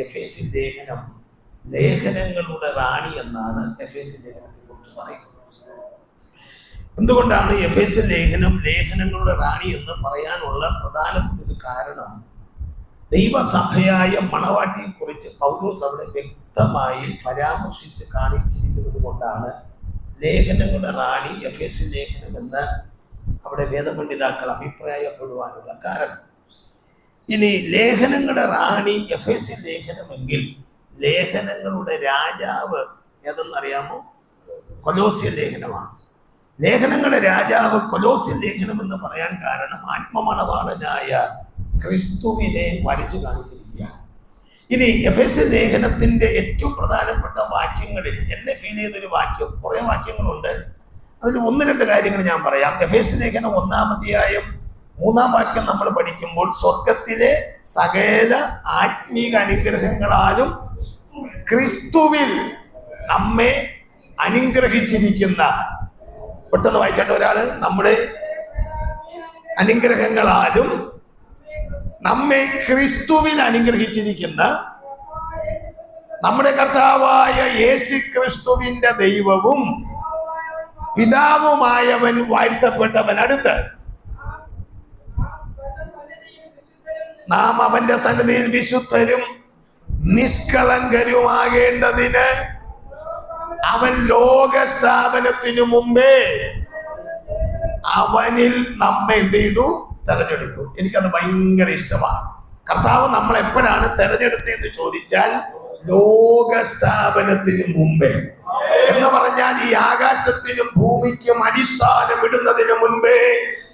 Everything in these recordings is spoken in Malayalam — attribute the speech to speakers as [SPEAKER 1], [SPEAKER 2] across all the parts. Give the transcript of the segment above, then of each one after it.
[SPEAKER 1] എഫേസ്യ ലേഖനം ലേഖനങ്ങളുടെ റാണി എന്നാണ് എഫേസ്യ ലേഖനത്തെ കുറിച്ച് പറയുന്നത്. എന്തുകൊണ്ടാണ് എഫേസ്യ ലേഖനം ലേഖനങ്ങളുടെ റാണി എന്ന് പറയാനുള്ള പ്രധാനപ്പെട്ട ഒരു കാരണം, ദൈവസഭയായ മണവാട്ടിയെ കുറിച്ച് പൗലോസ് അവിടെ വ്യക്തമായി പരാമർശിച്ച് കാണിച്ചിരിക്കുന്നത് കൊണ്ടാണ് ലേഖനങ്ങളുടെ റാണി എഫേസ്യ ലേഖനം എന്ന് അവിടെ വേദപണ്ഡിതാക്കൾ അഭിപ്രായപ്പെടുവാനുള്ള കാരണം. ഇനി ലേഖനങ്ങളുടെ റാണി എഫേസ്യ ലേഖനമെങ്കിൽ ലേഖനങ്ങളുടെ രാജാവ് ഏതെന്നറിയാമോ? കൊലോസ്യ ലേഖനമാണ്. ലേഖനങ്ങളുടെ രാജാവ് കൊലോസ്യ ലേഖനം എന്ന് പറയാൻ കാരണം ആത്മമണവാളനായ ക്രിസ്തുവിനെ വരച്ചു കാണിച്ചിരിക്കുകയാണ്. ഇനി എഫേസ്യ ലേഖനത്തിന്റെ ഏറ്റവും പ്രധാനപ്പെട്ട വാക്യങ്ങളിൽ എന്നെ ഫീൽ ചെയ്തൊരു വാക്യം, കുറെ വാക്യങ്ങളുണ്ട്, അതിൽ 1-2 കാര്യങ്ങൾ ഞാൻ പറയാം. എഫേസ്യ ലേഖനം 1-ാം അധ്യായം 3-ാം വാക്യം നമ്മൾ പഠിക്കുമ്പോൾ സ്വർഗത്തിലെ സകല ആത്മീക അനുഗ്രഹങ്ങളാലും ക്രിസ്തുവിൽ നമ്മെ അനുഗ്രഹിച്ചിരിക്കുന്ന, പെട്ടെന്ന് വായിച്ചാട്ട് ഒരാള്, നമ്മുടെ അനുഗ്രഹങ്ങളാലും നമ്മെ ക്രിസ്തുവിൽ അനുഗ്രഹിച്ചിരിക്കുന്ന നമ്മുടെ കർത്താവായ യേശു ക്രിസ്തുവിന്റെ ദൈവവും പിതാവുമായവൻ വാഴ്ത്തപ്പെട്ടവൻ അടുത്ത് നാം അവന്റെ സന്നിധിയിൽ വിശുദ്ധരും നിഷ്കളങ്കരുമാകേണ്ടതിന് അവൻ ലോകസ്ഥാപനത്തിനു മുമ്പേ അവനിൽ നമ്മെ എന്ത് ചെയ്തു? തെരഞ്ഞെടുത്തു. എനിക്കത് ഭയങ്കര ഇഷ്ടമാണ്. കർത്താവ് നമ്മൾ എപ്പോഴാണ് തെരഞ്ഞെടുത്തതെന്ന് ചോദിച്ചാൽ ലോകസ്ഥാപനത്തിനു മുമ്പേ എന്ന് പറഞ്ഞാൽ ഈ ആകാശത്തിനും ഭൂമിക്കും അടിസ്ഥാനം ഇടുന്നതിന് മുൻപേ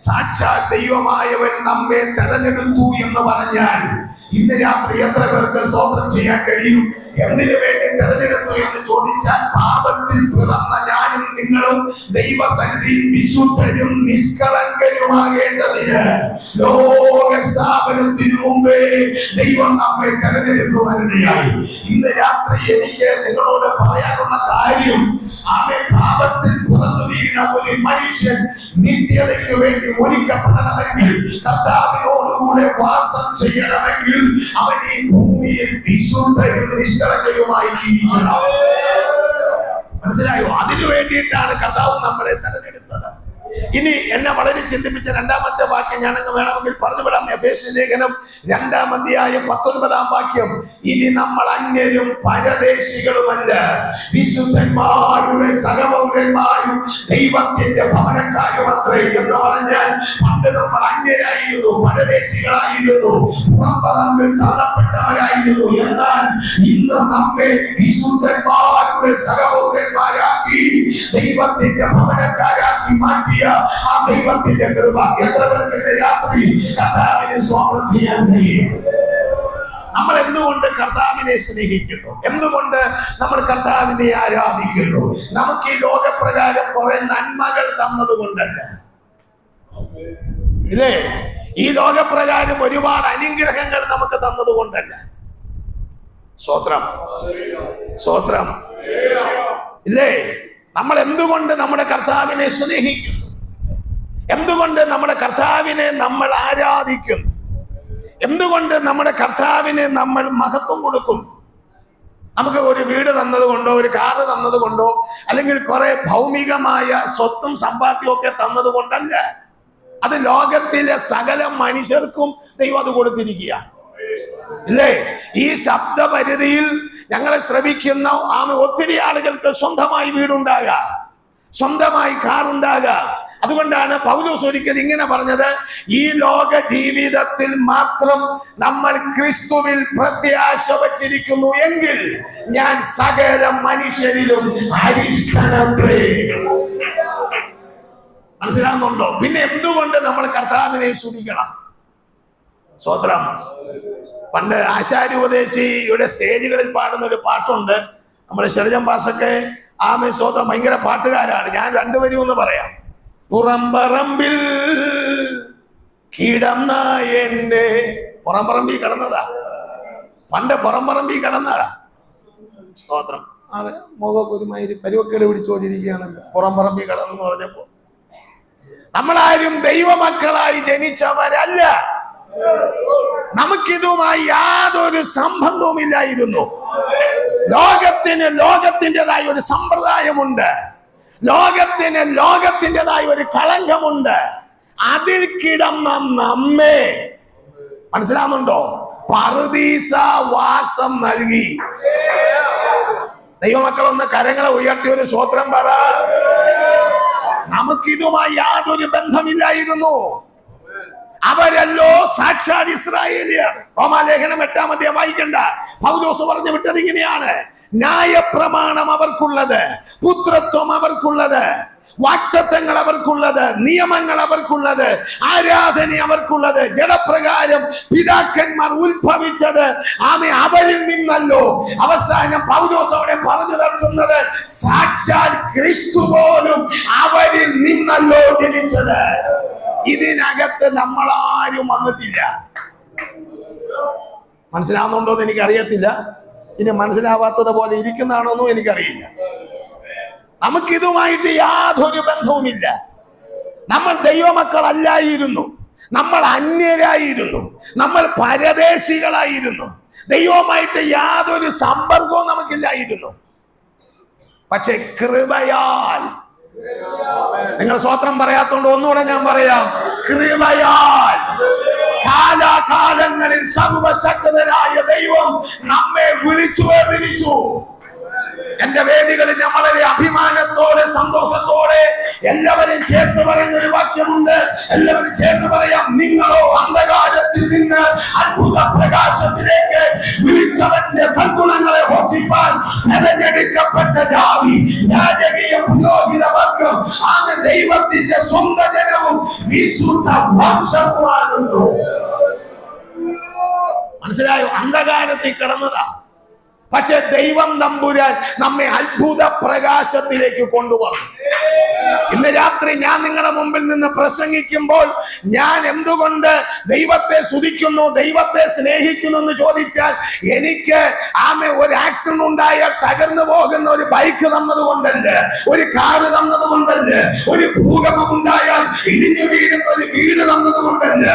[SPEAKER 1] സാക്ഷാൽ ദൈവമായവൻ നമ്മെ തെരഞ്ഞെടുത്തു എന്ന് പറഞ്ഞാൽ ഇന്ന് രാത്രി എത്ര പേർക്ക് സ്തോത്രം ചെയ്യാൻ കഴിയും? എന്തിനു വേണ്ടി തെരഞ്ഞെടുത്തു എന്ന് ചോദിച്ചാൽ പാപത്തിൽ പിറന്ന ഞാനും നിങ്ങളും ദൈവസന്നിധിയിൽ വിശുദ്ധരും നിഷ്കളങ്കരുമാകേണ്ടതിന് ലോകസ്ഥാപനത്തിനു മുമ്പേ ദൈവം നമ്മെ തെരഞ്ഞെടുക്കുവാനിടയായി. ഇന്ന് രാത്രി എനിക്ക് നിങ്ങളോട് പറയാനുള്ള കാര്യം, അവൻ പാപത്തിൽ പിറന്നു വീണ ഒരു മനുഷ്യൻ നിത്യതയ്ക്ക് വേണ്ടി ഒരുക്കപ്പെടണമെങ്കിൽ, കർത്താവിനോടുകൂടെ വാസം ചെയ്യണമെങ്കിൽ അവൻ ഈ ഭൂമിയിൽ വിശുദ്ധരും നിഷ്കളങ്കരുമായി ജീവിക്കണം. മനസ്സിലായോ? അതിനു വേണ്ടിയിട്ടാണ് കർത്താവ് നമ്മളെ തെരഞ്ഞെടുത്തത്. ഇനി എന്നെ വളരെ ചിന്തിപ്പിച്ച 2-ാമത്തെ വാക്യം ഞാനങ്ങ് വേണമെങ്കിൽ പറഞ്ഞുവിടാം. എഫേസ്യ ലേഖനം 2-ാം അധ്യായം 19-ാം വാക്യം, ഇനി നമ്മൾ അന്യരും പരദേശികളുമല്ല, വിശുദ്ധന്മാരുടെ സഹപൗരന്മാരും ദൈവത്തിന്റെ ഭവനക്കാരും അത്രേ. എന്ന് പറഞ്ഞാൽ പണ്ട് നമ്മൾ അന്യരായിരുന്നു, പരദേശികളായിരുന്നു, പുറംപറമ്പിൽ തള്ളപ്പെട്ടവരായിരുന്നു. എന്നാൽ ഇന്ന് നമ്മെ വിശുദ്ധന്മാരുടെ സഹപൗരന്മാരാക്കി ദൈവത്തിന്റെ ഭവനക്കാരാക്കി മാറ്റിയ ആ ദൈവത്തിന്റെ കൃപ എത്ര പേർക്ക് രാത്രി കർത്താവിനെ സ്വാഗതം ചെയ്യാൻ കഴിയും? നമ്മൾ എന്തുകൊണ്ട് കർത്താവിനെ സ്നേഹിക്കുന്നു? എന്തുകൊണ്ട് നമ്മൾ കർത്താവിനെ ആരാധിക്കുന്നു? നമുക്ക് ഈ ലോകപ്രകാരം കുറെ നന്മകൾ തന്നത് കൊണ്ടല്ല, ഇല്ലേ? ഈ ലോകപ്രകാരം ഒരുപാട് അനുഗ്രഹങ്ങൾ നമുക്ക് തന്നത് കൊണ്ടല്ല. സ്തോത്രം, സ്തോത്രം, ഇല്ലേ? നമ്മൾ എന്തുകൊണ്ട് നമ്മുടെ കർത്താവിനെ സ്നേഹിക്കുന്നു? എന്തുകൊണ്ട് നമ്മുടെ കർത്താവിനെ നമ്മൾ ആരാധിക്കുന്നു? എന്തുകൊണ്ട് നമ്മുടെ കർത്താവിനെ നമ്മൾ മഹത്വം കൊടുക്കുന്നു? നമുക്ക് ഒരു വീട് തന്നത് കൊണ്ടോ, ഒരു കാറ് തന്നത് കൊണ്ടോ, അല്ലെങ്കിൽ കുറെ ഭൗമികമായ സ്വത്തും സമ്പാദ്യവും ഒക്കെ തന്നത് കൊണ്ടല്ല. അത് ലോകത്തിലെ സകല മനുഷ്യർക്കും ദൈവം അത് കൊടുത്തിരിക്കുകയാണ്, ഇല്ലേ? ഈ ശബ്ദപരിധിയിൽ ഞങ്ങളെ ശ്രവിക്കുന്ന ഒത്തിരി ആളുകൾക്ക് സ്വന്തമായി വീടുണ്ടാകാം, സ്വന്തമായി കാറുണ്ടാകാം. അതുകൊണ്ടാണ് പൗലോസ് ഒരിക്കൽ ഇങ്ങനെ പറഞ്ഞത്, ഈ ലോക ജീവിതത്തിൽ മാത്രം നമ്മൾ ക്രിസ്തുവിൽ പ്രത്യാശ വച്ചിരിക്കുന്നു എങ്കിൽ ഞാൻ സകല മനുഷ്യരിലും അരിഷ്ടനത്രേ. മനസ്സിലാകുന്നുണ്ടോ? പിന്നെ എന്തുകൊണ്ട് നമ്മൾ കർത്താവിനെ സ്തുതിക്കണം? സ്തോത്രം. പണ്ട് ആശാര്യോപദേശിയുടെ സ്റ്റേജുകളിൽ പാടുന്ന ഒരു പാട്ടുണ്ട്. നമ്മുടെ ശരജം പാസൊക്കെ ആമേ സ്തോത്രം ഭയങ്കര പാട്ടുകാരാണ്. ഞാൻ 2 വരി ഒന്ന് പറയാം. പുറംപറമ്പിൽ കിടന്ന എന്നെ, പുറംപറമ്പിൽ കിടന്നതാ, പണ്ട് പുറംപറമ്പിൽ കിടന്നതാ. സ്തോത്രം. അതെ, മുഖമൊക്കെ ഒരുമാതിരി പരിവക്കേട് പിടിച്ചുകൊണ്ടിരിക്കുകയാണല്ലോ പുറംപറമ്പിൽ കിടന്നെന്ന് പറഞ്ഞപ്പോ. നമ്മളാരും ദൈവമക്കളായി ജനിച്ചവരല്ല, നമുക്കിതുമായി യാതൊരു സംബന്ധവും ഇല്ലായിരുന്നു. ലോകത്തിൻ്റെതായ ഒരു സമ്പ്രദായമുണ്ട്, ലോകത്തിൻ്റെതായ ഒരു കളങ്കമുണ്ട്. അതിൽ കിടന്ന നമ്മെ, മനസ്സിലാവുന്നുണ്ടോ, പറുദീസ വാസം നൽകി. ദൈവമക്കളൊന്ന് കരങ്ങളെ ഉയർത്തി ഒരു സ്തോത്രം പറ. നമുക്കിതുമായി യാതൊരു ബന്ധമില്ലായിരുന്നു. അവരല്ലോ സാക്ഷാൽ ഇസ്രായേലിയർ. റോമാലേഖനം 8-ാം അധ്യായം വായിക്കണ്ട. പൗലോസ് പറഞ്ഞു വിട്ടത് ഇങ്ങനെയാണ്: ന്യായപ്രമാണം അവർക്കുള്ളത്, പുത്രത്വം അവർക്കുള്ളത്, വാഗ്ദത്തങ്ങൾ അവർക്കുള്ളത്, നിയമങ്ങൾ അവർക്കുള്ളത്, ആരാധന അവർക്കുള്ളത്, ജഡപ്രകാരം പിതാക്കന്മാർ ഉത്ഭവിച്ചത് അവരിൽ നിന്നല്ലോ. അവസാനം പൗലോസ് അവിടെ പറഞ്ഞു നിർത്തുന്നത്, സാക്ഷാൽ ക്രിസ്തു പോലും അവരിൽ നിന്നല്ലോ ജനിച്ചത്. ഇതിനകത്ത് നമ്മളാരും വന്നിട്ടില്ല. മനസ്സിലാവുന്നുണ്ടോന്ന് എനിക്കറിയത്തില്ല. ഇനി മനസ്സിലാവാത്തത് പോലെ ഇരിക്കുന്നതാണോന്നും എനിക്കറിയില്ല. നമുക്കിതുമായിട്ട് യാതൊരു ബന്ധവുമില്ല. നമ്മൾ ദൈവമക്കളല്ലായിരുന്നു, നമ്മൾ അന്യരായിരുന്നു, നമ്മൾ പരദേശികളായിരുന്നു. ദൈവവുമായിട്ട് യാതൊരു സമ്പർക്കവും നമുക്കില്ലായിരുന്നു. പക്ഷെ കൃപയാൽ, നിങ്ങൾ സ്വത്രം പറയാത്തോണ്ട് ഒന്നുകൂടെ ഞാൻ പറയാം, കൃപയാൽ കാലാകാലങ്ങളിൽ സർവശക്തനായ ദൈവം നമ്മെ വിളിച്ചു വേർതിരിച്ചു. എന്റെ വേദികളിൽ ഞാൻ വളരെ അഭിമാനത്തോടെ സന്തോഷത്തോടെ എല്ലാവരും ചേർത്ത് പറയുന്ന ഒരു വാക്യമുണ്ട്. എല്ലാവരും ചേർത്ത് പറയാം: നിങ്ങളോ അന്ധകാരത്തിൽ നിന്ന് അത്ഭുത പ്രകാശത്തിലേക്ക് വിളിച്ചവന്റെ സദ്ഗുണങ്ങളെ ഓർമ്മിപ്പാൻ തെരഞ്ഞെടുക്കപ്പെട്ട ജാതി, രാജകീയ പുരോഹിത വർഗം, ആമേൻ, ദൈവത്തിന്റെ സ്വന്തം ജനവും വിശുദ്ധ വംശവുമാകുന്നു. മനസ്സിലായോ? അന്ധകാരത്തിൽ കിടന്നതാ. പക്ഷെ ദൈവം തമ്പുരാൻ നമ്മെ അത്ഭുത പ്രകാശത്തിലേക്ക് കൊണ്ടുവന്നു. ഇന്ന് രാത്രി ഞാൻ നിങ്ങളുടെ മുമ്പിൽ നിന്ന് പ്രസംഗിക്കുമ്പോൾ ഞാൻ എന്തുകൊണ്ട് ദൈവത്തെ സ്തുതിക്കുന്നു, ദൈവത്തെ സ്നേഹിക്കുന്നു എന്ന് ചോദിച്ചാൽ, എനിക്ക് ഒരു ആക്സിഡന്റ് ഉണ്ടായാൽ തകർന്നു പോകുന്ന ഒരു ബൈക്ക് തന്നതുകൊണ്ടല്ല, ഒരു കാറ് തന്നതുകൊണ്ടല്ല, ഒരു ഭൂകമ്പം ഉണ്ടായാൽ ഇടിഞ്ഞു വീഴുന്ന ഒരു വീട് തന്നതുകൊണ്ടല്ല,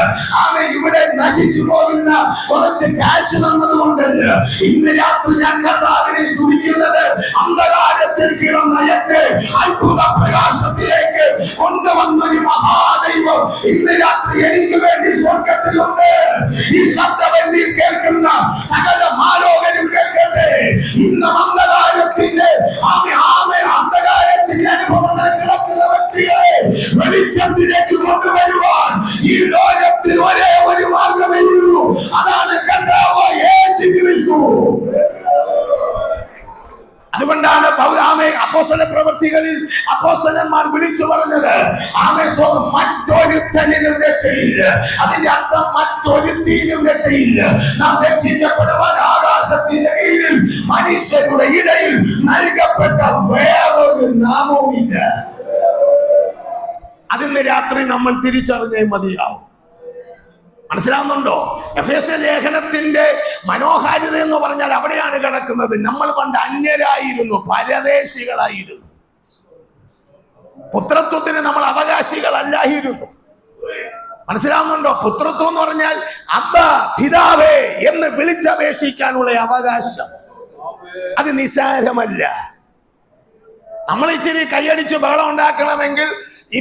[SPEAKER 1] ഇവിടെ നശിച്ചു പോകുന്ന കുറച്ച് കാശ് തന്നതുകൊണ്ടല്ല. ഇന്ന് രാത്രി ഞാൻ കർത്താവിനെ സ്തുതിക്കുന്നത് അന്ധകാരത്തിൽ കിടന്ന എന്നെ അത്ഭുത പ്രകാശത്തിലേക്ക് കൊണ്ടുവന്നൊരു മഹാദൈവം ഇന്ന് രാത്രി എനിക്ക് വേണ്ടി സ്വർഗത്തിലുണ്ട്. ഈ ശബ്ദവെന്തിൽ കേൾക്കുന്ന സകല മാലോകരും കേൾക്കട്ടെ. ഇന്ന് അന്ധകാരത്തിന്റെ അനുഭവങ്ങൾ കിടക്കുന്ന വ്യക്തികളെ വെളിച്ചത്തിലേക്ക് കൊണ്ടുവരുവാൻ ഈ ലോകത്തിൽ ഒരേ ഒരു മാർഗമേ ഉള്ളൂ. അതാണ് കർത്താവ് യേശു ക്രിസ്തു. അതുകൊണ്ടാണ് അപ്പോസ്തല പ്രവൃത്തികളിൽ അപ്പോസ്തലന്മാർ വിളിച്ചു പറഞ്ഞത്, മറ്റൊരുത്തനും രക്ഷയില്ല. അതിന്റെ അർത്ഥം മറ്റൊരുത്തിനും രക്ഷയില്ല. നാം രക്ഷിക്കപ്പെടുവാൻ ആകാശത്തിന്റെ കീഴിൽ മനുഷ്യരുടെ ഇടയിൽ നൽകപ്പെട്ട വേറൊരു നാമവുമില്ല. അതിന്ന് രാത്രി നമ്മൾ തിരിച്ചറിഞ്ഞേ മതിയാവും. മനസ്സിലാവുന്നുണ്ടോ? എഫേസ്യ ലേഖനത്തിന്റെ മനോഹാരിത എന്ന് പറഞ്ഞാൽ അവിടെയാണ് കിടക്കുന്നത്. നമ്മൾ പണ്ട് അന്യരായിരുന്നു, പരദേശികളായിരുന്നു. പുത്രത്വത്തിന് നമ്മൾ അവകാശികളല്ലായിരുന്നു. മനസ്സിലാവുന്നുണ്ടോ? പുത്രത്വം എന്ന് പറഞ്ഞാൽ അബ്ബാ, പിതാവേ എന്ന് വിളിച്ചപേക്ഷിക്കാനുള്ള അവകാശം. അത് നിസ്സാരമല്ല. നമ്മൾ ഇച്ചിരി കൈയടിച്ച് ബഹളം ഉണ്ടാക്കണമെങ്കിൽ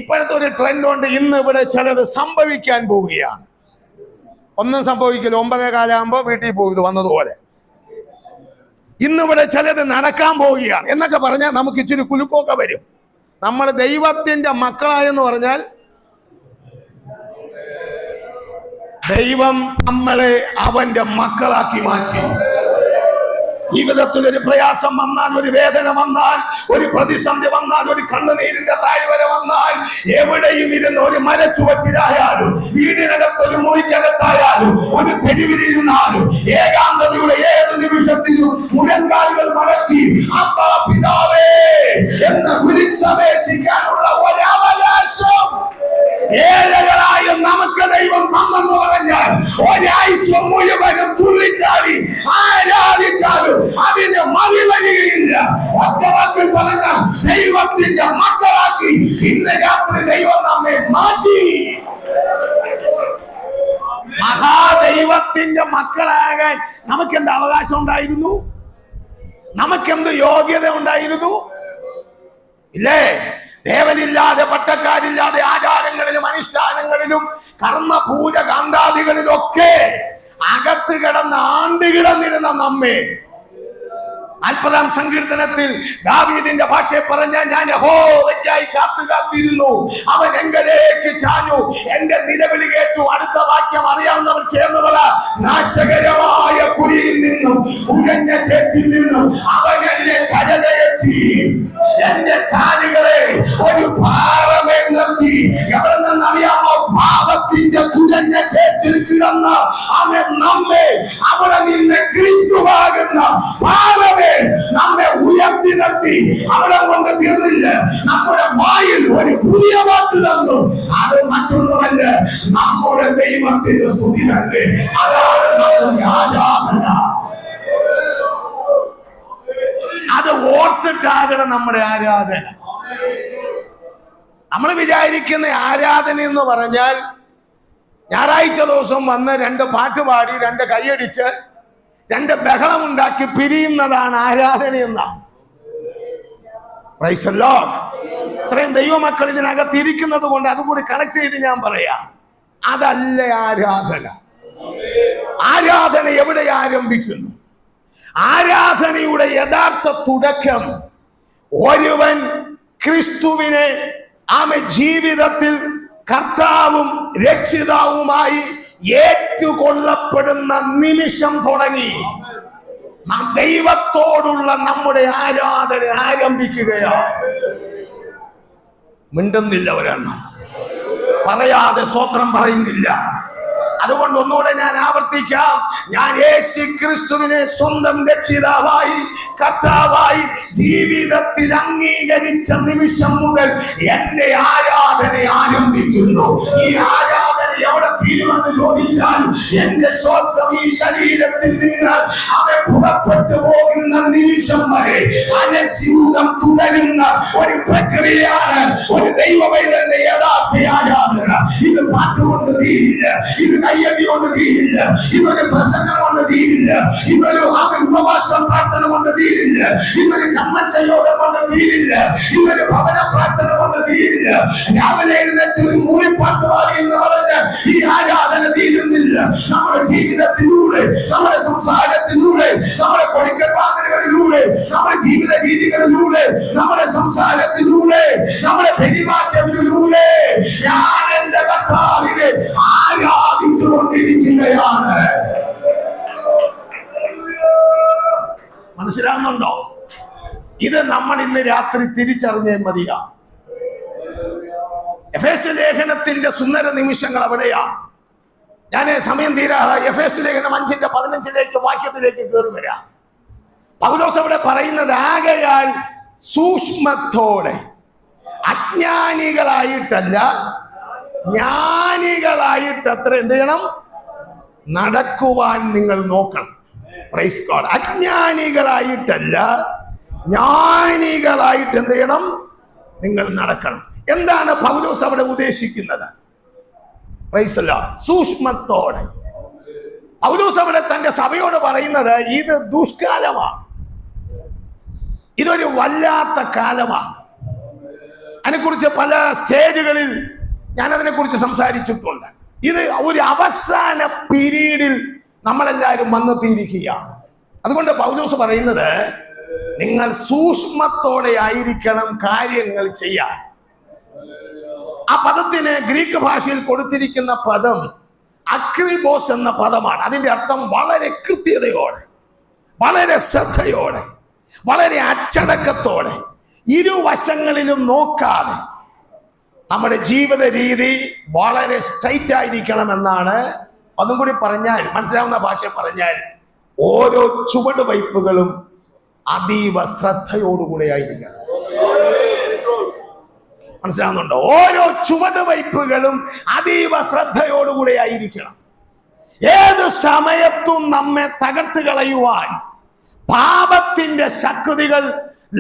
[SPEAKER 1] ഇപ്പോഴത്തെ ഒരു ട്രെൻഡ് ഉണ്ട്. ഇന്ന് ഇവിടെ ചിലത് സംഭവിക്കാൻ പോവുകയാണ്. ഒന്നും സംഭവിക്കില്ല. 9:15 വീട്ടിൽ പോയത് വന്നതുപോലെ ഇന്നിവിടെ ചിലത് നടക്കാൻ പോവുകയാണ് എന്നൊക്കെ പറഞ്ഞാൽ നമുക്ക് ഇച്ചിരി കുലുക്കൊക്കെ വരും. നമ്മൾ ദൈവത്തിന്റെ മക്കളായെന്ന് പറഞ്ഞാൽ ദൈവം നമ്മളെ അവന്റെ മക്കളാക്കി മാറ്റി. ജീവിതത്തിൽ ഒരു പ്രയാസം വന്നാൽ, ഒരു വേദന വന്നാൽ, ഒരു പ്രതിസന്ധി വന്നാൽ, ഒരു കണ്ണുനീരിന്റെ താഴ്വര വന്നാൽ, എവിടെയും ഇരുന്ന് ഒരു മരച്ചുവറ്റിലായാലും, വീടിനകത്ത് ഒരു മുറിക്കകത്തായാലും, ഒരു തെരുവിലിരുന്നാലും, ഏകാന്തതയുടെ ഏത് നിമിഷത്തിലും മുഴങ്കാലുകൾ മടക്കി അപ്പാ പിതാവേ എന്ന് വിളിച്ചപേക്ഷിക്കാനുള്ള ഒരവകാശം ഏഴകളായ നമുക്ക് ദൈവം തന്നെന്ന് പറഞ്ഞാൽ ഒരാഴ്ച മുഴുവനും തുള്ളിച്ചാടി ആരാധിച്ചാലും അതിന് മതി വരികയില്ല. ഒറ്റവാക്കിൽ പറഞ്ഞ ദൈവത്തിന്റെ മക്കളാക്കി ഇന്ന് രാത്രി ദൈവം നമ്മെ മാറ്റി. മഹാദൈവത്തിന്റെ മക്കളാകാൻ നമുക്കെന്ത് അവകാശം ഉണ്ടായിരുന്നു? നമുക്കെന്ത് യോഗ്യത ഉണ്ടായിരുന്നു? ഇല്ലേ? ദേവനില്ലാതെ, പട്ടക്കാരില്ലാതെ, ആചാരങ്ങളിലും അനുഷ്ഠാനങ്ങളിലും കർമ്മ പൂജ കാന്താദികളിലൊക്കെ അകത്ത് കിടന്ന് ആണ്ടുകിടന്നിരുന്ന നമ്മെ 40-ാം സങ്കീർത്തനത്തിൽ ദാവീദിന്റെ ഭാഷയെ പറഞ്ഞ ഞാൻ യഹോവയ്ക്കായി കാത്തിരുന്നു, അവൻ എങ്കലേക്ക് ചാഞ്ഞു, എന്റെ നിലവിളി കേട്ടു. അടുത്ത വാക്യം അറിയാവുന്നവർ ചേർന്ന് പറ. നാശകരമായ കുഴിയിൽ നിന്നും ഉടഞ്ഞ ചേറ്റിൽ നിന്നും അവൻ എന്നെ കരകയറ്റി, എന്റെ കാലുകളെ ഒരു പാറമേൽ നിർത്തി. എവിടെ നിന്നറിയാമോ? പാപത്തിന്റെ കുടഞ്ഞ ചേറ്റിൽ കിടന്ന് അവൻ നമ്മെ അവിടെ നിന്ന് ക്രിസ്തുവാകുന്ന പാറമേൽ നമ്മെ ഉയർത്തി നിർത്തി. അവിടെ കൊണ്ട് തീർന്നില്ല, നമ്മുടെ വായിൽ ഒരു പുതിയ വാക്ക് തന്നു. അത് മറ്റൊന്നുമല്ല, നമ്മുടെ ദൈവത്തിന്റെ സ്തുതി തന്നെ. അതാണ് നമ്മുടെ ആരാധന. അത് ഓർത്തിട്ടാകണം നമ്മുടെ ആരാധന. നമ്മൾ വിചാരിക്കുന്ന ആരാധന എന്ന് പറഞ്ഞാൽ ഞായറാഴ്ച ദിവസം വന്ന് 2 പാട്ട് പാടി, 2 കൈയടിച്ച്, 2 ബഹളമുണ്ടാക്കി പിരിയുന്നതാണ് ആരാധന എന്നാണ്. Price the Lord. ഇത്രയും ദൈവമക്കൾ ഇതിനകത്ത് ഇരിക്കുന്നത് കൊണ്ട് അതുകൂടി കണക്ട് ചെയ്ത് ഞാൻ പറയാം. അതല്ല ആരാധന. ആരാധന എവിടെ ആരംഭിക്കുന്നു? ആരാധനയുടെ യഥാർത്ഥ തുടക്കം ഒരുവൻ ക്രിസ്തുവിനെ ജീവിതത്തിൽ കർത്താവും രക്ഷിതാവുമായി ഏറ്റുകൊള്ളപ്പെടുന്ന നിമിഷം തുടങ്ങി ദൈവത്തോടുള്ള നമ്മുടെ ആരാധന ആരംഭിക്കുകയാണ്. മിണ്ടുന്നില്ല ഒരെണ്ണം, പറയാതെ സ്വത്രം പറയുന്നില്ല. അതുകൊണ്ട് ഒന്നുകൂടെ ഞാൻ ആവർത്തിക്കാം. ഞാൻ യേശു ക്രിസ്തുവിനെ സ്വന്തം രക്ഷിതാവായി കർത്താവായി ജീവിതത്തിൽ അംഗീകരിച്ച നിമിഷം മുതൽ എന്റെ ആരാധന ആരംഭിക്കുന്നു. ഈ ആരാധന എവിടെ തീരുമെന്ന് ചോദിച്ചാൽ എന്റെ ശ്വാസം ഈ ശരീരത്തിൽ നിന്ന് അവൻ പുറപ്പെട്ടു പോകുന്ന നിമിഷം വരെ അനസ്യൂതം തുടരുന്ന ഒരു പ്രക്രിയയാണ് ഒരു ദൈവവൈതന്റെ യഥാർത്ഥ ആരാധന. ഇത് പാട്ടുകൊണ്ട് തീരില്ല, ഇത് കയ്യടി കൊണ്ട് തീരില്ല, ഇതൊരു പ്രസംഗം കൊണ്ട് തീരില്ല, ഇതൊരു ഉപവാസ പ്രാർത്ഥന കൊണ്ട് തീരില്ല, ഇതൊരു കമ്മച്ച യോഗം കൊണ്ട് തീരില്ല, ഇതൊരു ഭവന പ്രാർത്ഥന കൊണ്ട് തീരില്ല. രാവിലെ എഴുന്നേറ്റ് ഒരു മൂളിപ്പാട്ട് പാടി എന്ന് പറഞ്ഞ് ഈ ആരാധന തീരുന്നില്ല. നമ്മുടെ ജീവിതത്തിലൂടെ, നമ്മുടെ സംസാരത്തിലൂടെ, നമ്മുടെ കൊടുക്കൽവാങ്ങലുകളിലൂടെ, നമ്മുടെ ജീവിത രീതികളിലൂടെ, നമ്മുടെ സംസാരത്തിലൂടെ, നമ്മുടെ പെരുമാറ്റത്തിലൂടെ ഞാൻ എന്റെ കർത്താവിനെ ആരാധിച്ചുകൊണ്ടിരിക്കുകയാണ്. മനസ്സിലാകുന്നുണ്ടോ? ഇത് നമ്മൾ ഇന്ന് രാത്രി തിരിച്ചറിഞ്ഞേ മതിയാ. എഫേസ്യ ലേഖനത്തിന്റെ സുന്ദര നിമിഷങ്ങൾ അവിടെയാണ്. ഞാൻ സമയം തീരാറായി. എഫേസ്യ ലേഖനം 5:15 വാക്യത്തിലേക്ക് കയറി വരാം. പൗലോസ് അവിടെ പറയുന്നത്, ആകയാൽ സൂക്ഷ്മത്തോടെ അജ്ഞാനികളായിട്ടല്ല ജ്ഞാനികളായിട്ട് അത്ര എന്ത് ചെയ്യണം? നടക്കുവാൻ നിങ്ങൾ നോക്കണം. Praise God. അജ്ഞാനികളായിട്ടല്ല ജ്ഞാനികളായിട്ട് എന്ത് ചെയ്യണം? നിങ്ങൾ നടക്കണം. എന്താണ് പൗലോസ് അവിടെ ഉദ്ദേശിക്കുന്നത്? Praise the lord. സൂക്ഷ്മത്തോടെ പൗലോസ് അവിടെ തന്റെ സഭയോട് പറയുന്നത്, ഇത് ദുഷ്കാലമാണ്, ഇതൊരു വല്ലാത്ത കാലമാണ്. അതിനെക്കുറിച്ച് പല സ്റ്റേജുകളിൽ ഞാൻ അതിനെക്കുറിച്ച് സംസാരിച്ചിട്ടുണ്ട്. ഇത് ഒരു അവസാന പീരീഡിൽ നമ്മളെല്ലാവരും വന്നെത്തിയിരിക്കുകയാണ്. അതുകൊണ്ട് പൗലോസ് പറയുന്നത്, നിങ്ങൾ സൂക്ഷ്മത്തോടെ ആയിരിക്കണം കാര്യങ്ങൾ ചെയ്യാൻ. ആ പദത്തിന് ഗ്രീക്ക് ഭാഷയിൽ കൊടുത്തിരിക്കുന്ന പദം അക്രിബോസ് എന്ന പദമാണ്. അതിന്റെ അർത്ഥം വളരെ കൃത്യതയോടെ, വളരെ ശ്രദ്ധയോടെ, വളരെ അച്ചടക്കത്തോടെ, ഇരുവശങ്ങളിലും നോക്കാതെ നമ്മുടെ ജീവിത രീതി വളരെ സ്ട്രൈറ്റ് ആയിരിക്കണമെന്നാണ്. ഒന്നും കൂടി പറഞ്ഞാൽ, മനസ്സിലാവുന്ന ഭാഷ പറഞ്ഞാൽ, ഓരോ ചുവട് വയ്പ്പുകളും അതീവ ശ്രദ്ധയോടുകൂടെ ആയിരിക്കണം. മനസ്സിലാവുന്നുണ്ടോ? ഓരോ ചുവട് വയ്പ്പുകളും അതീവ ശ്രദ്ധയോടുകൂടെ ആയിരിക്കണം. ഏത് സമയത്തും നമ്മെ തകർത്ത് കളയുവാൻ പാപത്തിന്റെ ശക്തികൾ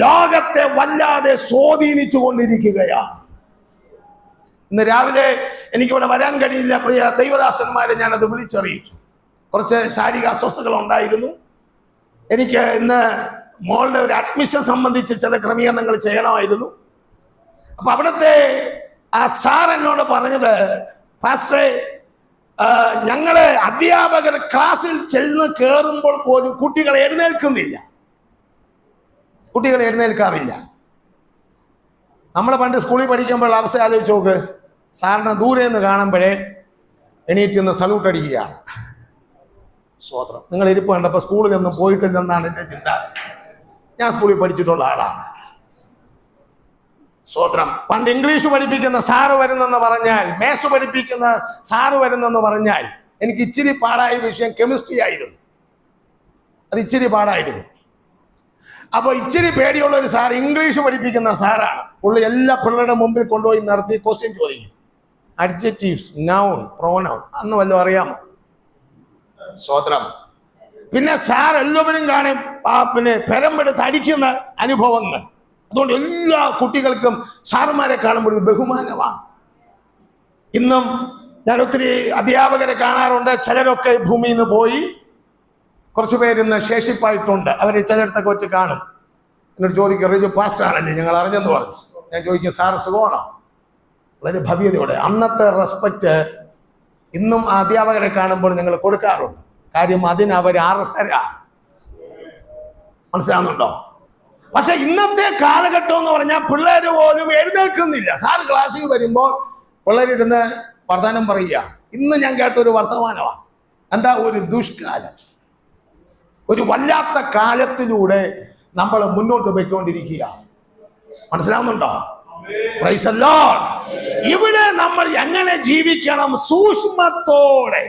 [SPEAKER 1] ലോകത്തെ വല്ലാതെ സ്വാധീനിച്ചു കൊണ്ടിരിക്കുകയാണ്. ഇന്ന് രാവിലെ എനിക്കിവിടെ വരാൻ കഴിയില്ല, പ്രിയ ദൈവദാസന്മാരെ ഞാനത് വിളിച്ചറിയിച്ചു. കുറച്ച് ശാരീരിക അസ്വസ്ഥതകൾ ഉണ്ടായിരുന്നു. എനിക്ക് ഇന്ന് മോളുടെ ഒരു അഡ്മിഷൻ സംബന്ധിച്ച് ചില ക്രമീകരണങ്ങൾ ചെയ്യണമായിരുന്നു. അപ്പൊ അവിടുത്തെ ആ സാർ എന്നോട് പറഞ്ഞത്, പാസ്റ്ററെ, ഞങ്ങള് അധ്യാപകർ ക്ലാസ്സിൽ ചെന്ന് കയറുമ്പോൾ പോലും കുട്ടികൾ എഴുന്നേൽക്കാറില്ല. നമ്മൾ പണ്ട് സ്കൂളിൽ പഠിക്കുമ്പോൾ അവസ്ഥ ആലോചിച്ച് നോക്ക്. സാറിന് ദൂരെ നിന്ന് കാണുമ്പോഴേ എണീറ്റ് നിന്ന് സല്യൂട്ട് അടിക്കുകയാണ്. സ്വോത്രം. നിങ്ങൾ ഇരിപ്പ് കണ്ടപ്പോൾ സ്കൂളിൽ നിന്നും പോയിട്ടില്ലെന്നാണ് എൻ്റെ ചിന്ത. ഞാൻ സ്കൂളിൽ പഠിച്ചിട്ടുള്ള ആളാണ്. സ്വോത്രം. പണ്ട് ഇംഗ്ലീഷ് പഠിപ്പിക്കുന്ന സാറ് വരുന്നെന്ന് പറഞ്ഞാൽ, മാത്സ് പഠിപ്പിക്കുന്ന സാറ് വരുന്നെന്ന് പറഞ്ഞാൽ എനിക്ക് ഇച്ചിരി പാടായ വിഷയം കെമിസ്ട്രി ആയിരുന്നു. അത് ഇച്ചിരി പാടായിരുന്നു. അപ്പോൾ ഇച്ചിരി പേടിയുള്ള ഒരു സാർ, ഇംഗ്ലീഷ് പഠിപ്പിക്കുന്ന സാറാണ്. പുള്ളി എല്ലാ പിള്ളേരുടെ മുമ്പിൽ കൊണ്ടുപോയി നിർത്തി ക്വസ്റ്റ്യൻ ചോദിക്കും. അഡ്ജക്റ്റീവ്സ്, നൗൺ, പ്രോനൗൺ അന്ന് വല്ലതും അറിയാമോ? സ്വോത്രം. പിന്നെ സാർ എല്ലാവരും കാണും പിന്നെ പെരമ്പെടുത്ത് അടിക്കുന്ന അനുഭവങ്ങൾ. അതുകൊണ്ട് എല്ലാ കുട്ടികൾക്കും സാറുമാരെ കാണുമ്പോൾ ഒരു ബഹുമാനമാണ്. ഇന്നും ഞാൻ ഒത്തിരി അധ്യാപകരെ കാണാറുണ്ട്. ചിലരൊക്കെ ഭൂമിയിൽ നിന്ന് പോയി, കുറച്ച് പേരിന്ന് ശേഷിപ്പായിട്ടുണ്ട്. അവർ ചിലയിടത്തൊക്കെ വെച്ച് കാണും. എന്നോട് ചോദിക്കും, റിജു പാസ്റ്റാണല്ലേ, ഞങ്ങൾ അറിഞ്ഞെന്ന് പറഞ്ഞു. ഞാൻ ചോദിക്കും, സാറ് സുഖമാണോ? വളരെ ഭവ്യതയോടെ. അന്നത്തെ റെസ്പെക്റ്റ് ഇന്നും ആ അധ്യാപകരെ കാണുമ്പോൾ ഞങ്ങൾ കൊടുക്കാറുണ്ട്. കാര്യം അതിന് അവർ അർഹരാണ്. മനസ്സിലാവുന്നുണ്ടോ? പക്ഷെ ഇന്നത്തെ കാലഘട്ടം എന്ന് പറഞ്ഞാൽ പിള്ളേർ പോലും എഴുന്നേൽക്കുന്നില്ല. സാറ് ക്ലാസ്സിൽ വരുമ്പോൾ പിള്ളേരിരുന്ന് വർത്തമാനം പറയുക. ഇന്ന് ഞാൻ കേട്ടൊരു വർത്തമാനമാണ്. എന്താ? ഒരു ദുഷ്കാലം, ഒരു വല്ലാത്ത കാലത്തിലൂടെ നമ്മൾ മുന്നോട്ട് പോയിക്കൊണ്ടിരിക്കുക. മനസ്സിലാവുന്നുണ്ടോ? Price the Lord. ഇവിടെ നമ്മൾ എങ്ങനെ ജീവിക്കണം? സൂക്ഷ്മത്തോടെ,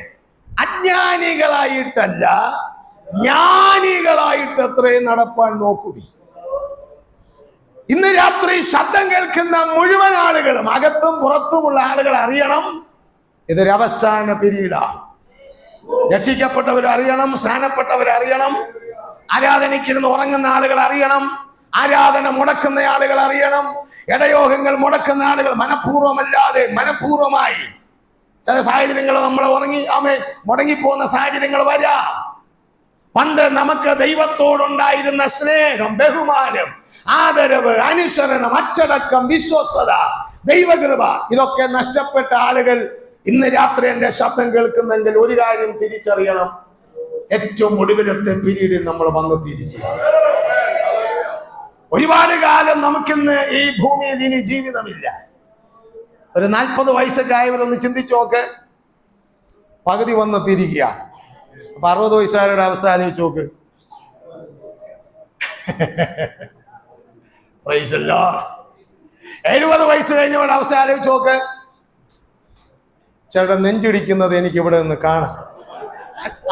[SPEAKER 1] അജ്ഞാനികളായിട്ടല്ല, ജ്ഞാനികളായിട്ട് എത്രയും നടപ്പാൻ നോക്കുക. ഇന്ന് രാത്രി ശബ്ദം കേൾക്കുന്ന മുഴുവൻ ആളുകളും, അകത്തും പുറത്തുമുള്ള ആളുകൾ അറിയണം, ഇതൊരു അവസാന പിരീഡാണ്. രക്ഷിക്കപ്പെട്ടവരറിയണം, സ്നാനപ്പെട്ടവരറിയണം, ആരാധനയ്ക്കിരുന്ന് ഉറങ്ങുന്ന ആളുകൾ അറിയണം, ആരാധന മുടക്കുന്ന ആളുകൾ അറിയണം, ഇടയോഗങ്ങൾ മുടക്കുന്ന ആളുകൾ മനഃപൂർവ്വമല്ലാതെ മനഃപൂർവ്വമായി ചില സാഹചര്യങ്ങൾ നമ്മൾ മുടങ്ങിപ്പോകുന്ന സാഹചര്യങ്ങൾ വരാം. പണ്ട് നമുക്ക് ദൈവത്തോടുണ്ടായിരുന്ന സ്നേഹം, ബഹുമാനം, ആദരവ്, അനുസരണം, അച്ചടക്കം, വിശ്വസ്തത, ദൈവകൃപ, ഇതൊക്കെ നഷ്ടപ്പെട്ട ആളുകൾ ഇന്ന് രാത്രി എന്റെ ശബ്ദം കേൾക്കുന്നെങ്കിൽ ഒരു കാര്യം തിരിച്ചറിയണം, ഏറ്റവും ഒടുവിലത്തെ പീരീഡിൽ നമ്മൾ വന്നെത്തിയിരിക്കുക. ഒരുപാട് കാലം നമുക്കിന്ന് ഈ ഭൂമിയിൽ ഇനി ജീവിതമില്ല. ഒരു 40 വയസ്സൊക്കെ ആയവരൊന്ന് ചിന്തിച്ചു നോക്ക്, പകുതി വന്നെത്തിയിരിക്കുകയാണ്. അപ്പൊ 60 വയസ്സുകാരുടെ അവസ്ഥ ആലോചിച്ച് നോക്ക്. Price the Lord. 70 വയസ്സ് കഴിഞ്ഞവരുടെ അവസ്ഥ ആലോചിച്ച് നോക്ക്. ചേട്ടൻ നെഞ്ചിടിക്കുന്നത് എനിക്ക് ഇവിടെ നിന്ന് കാണാം,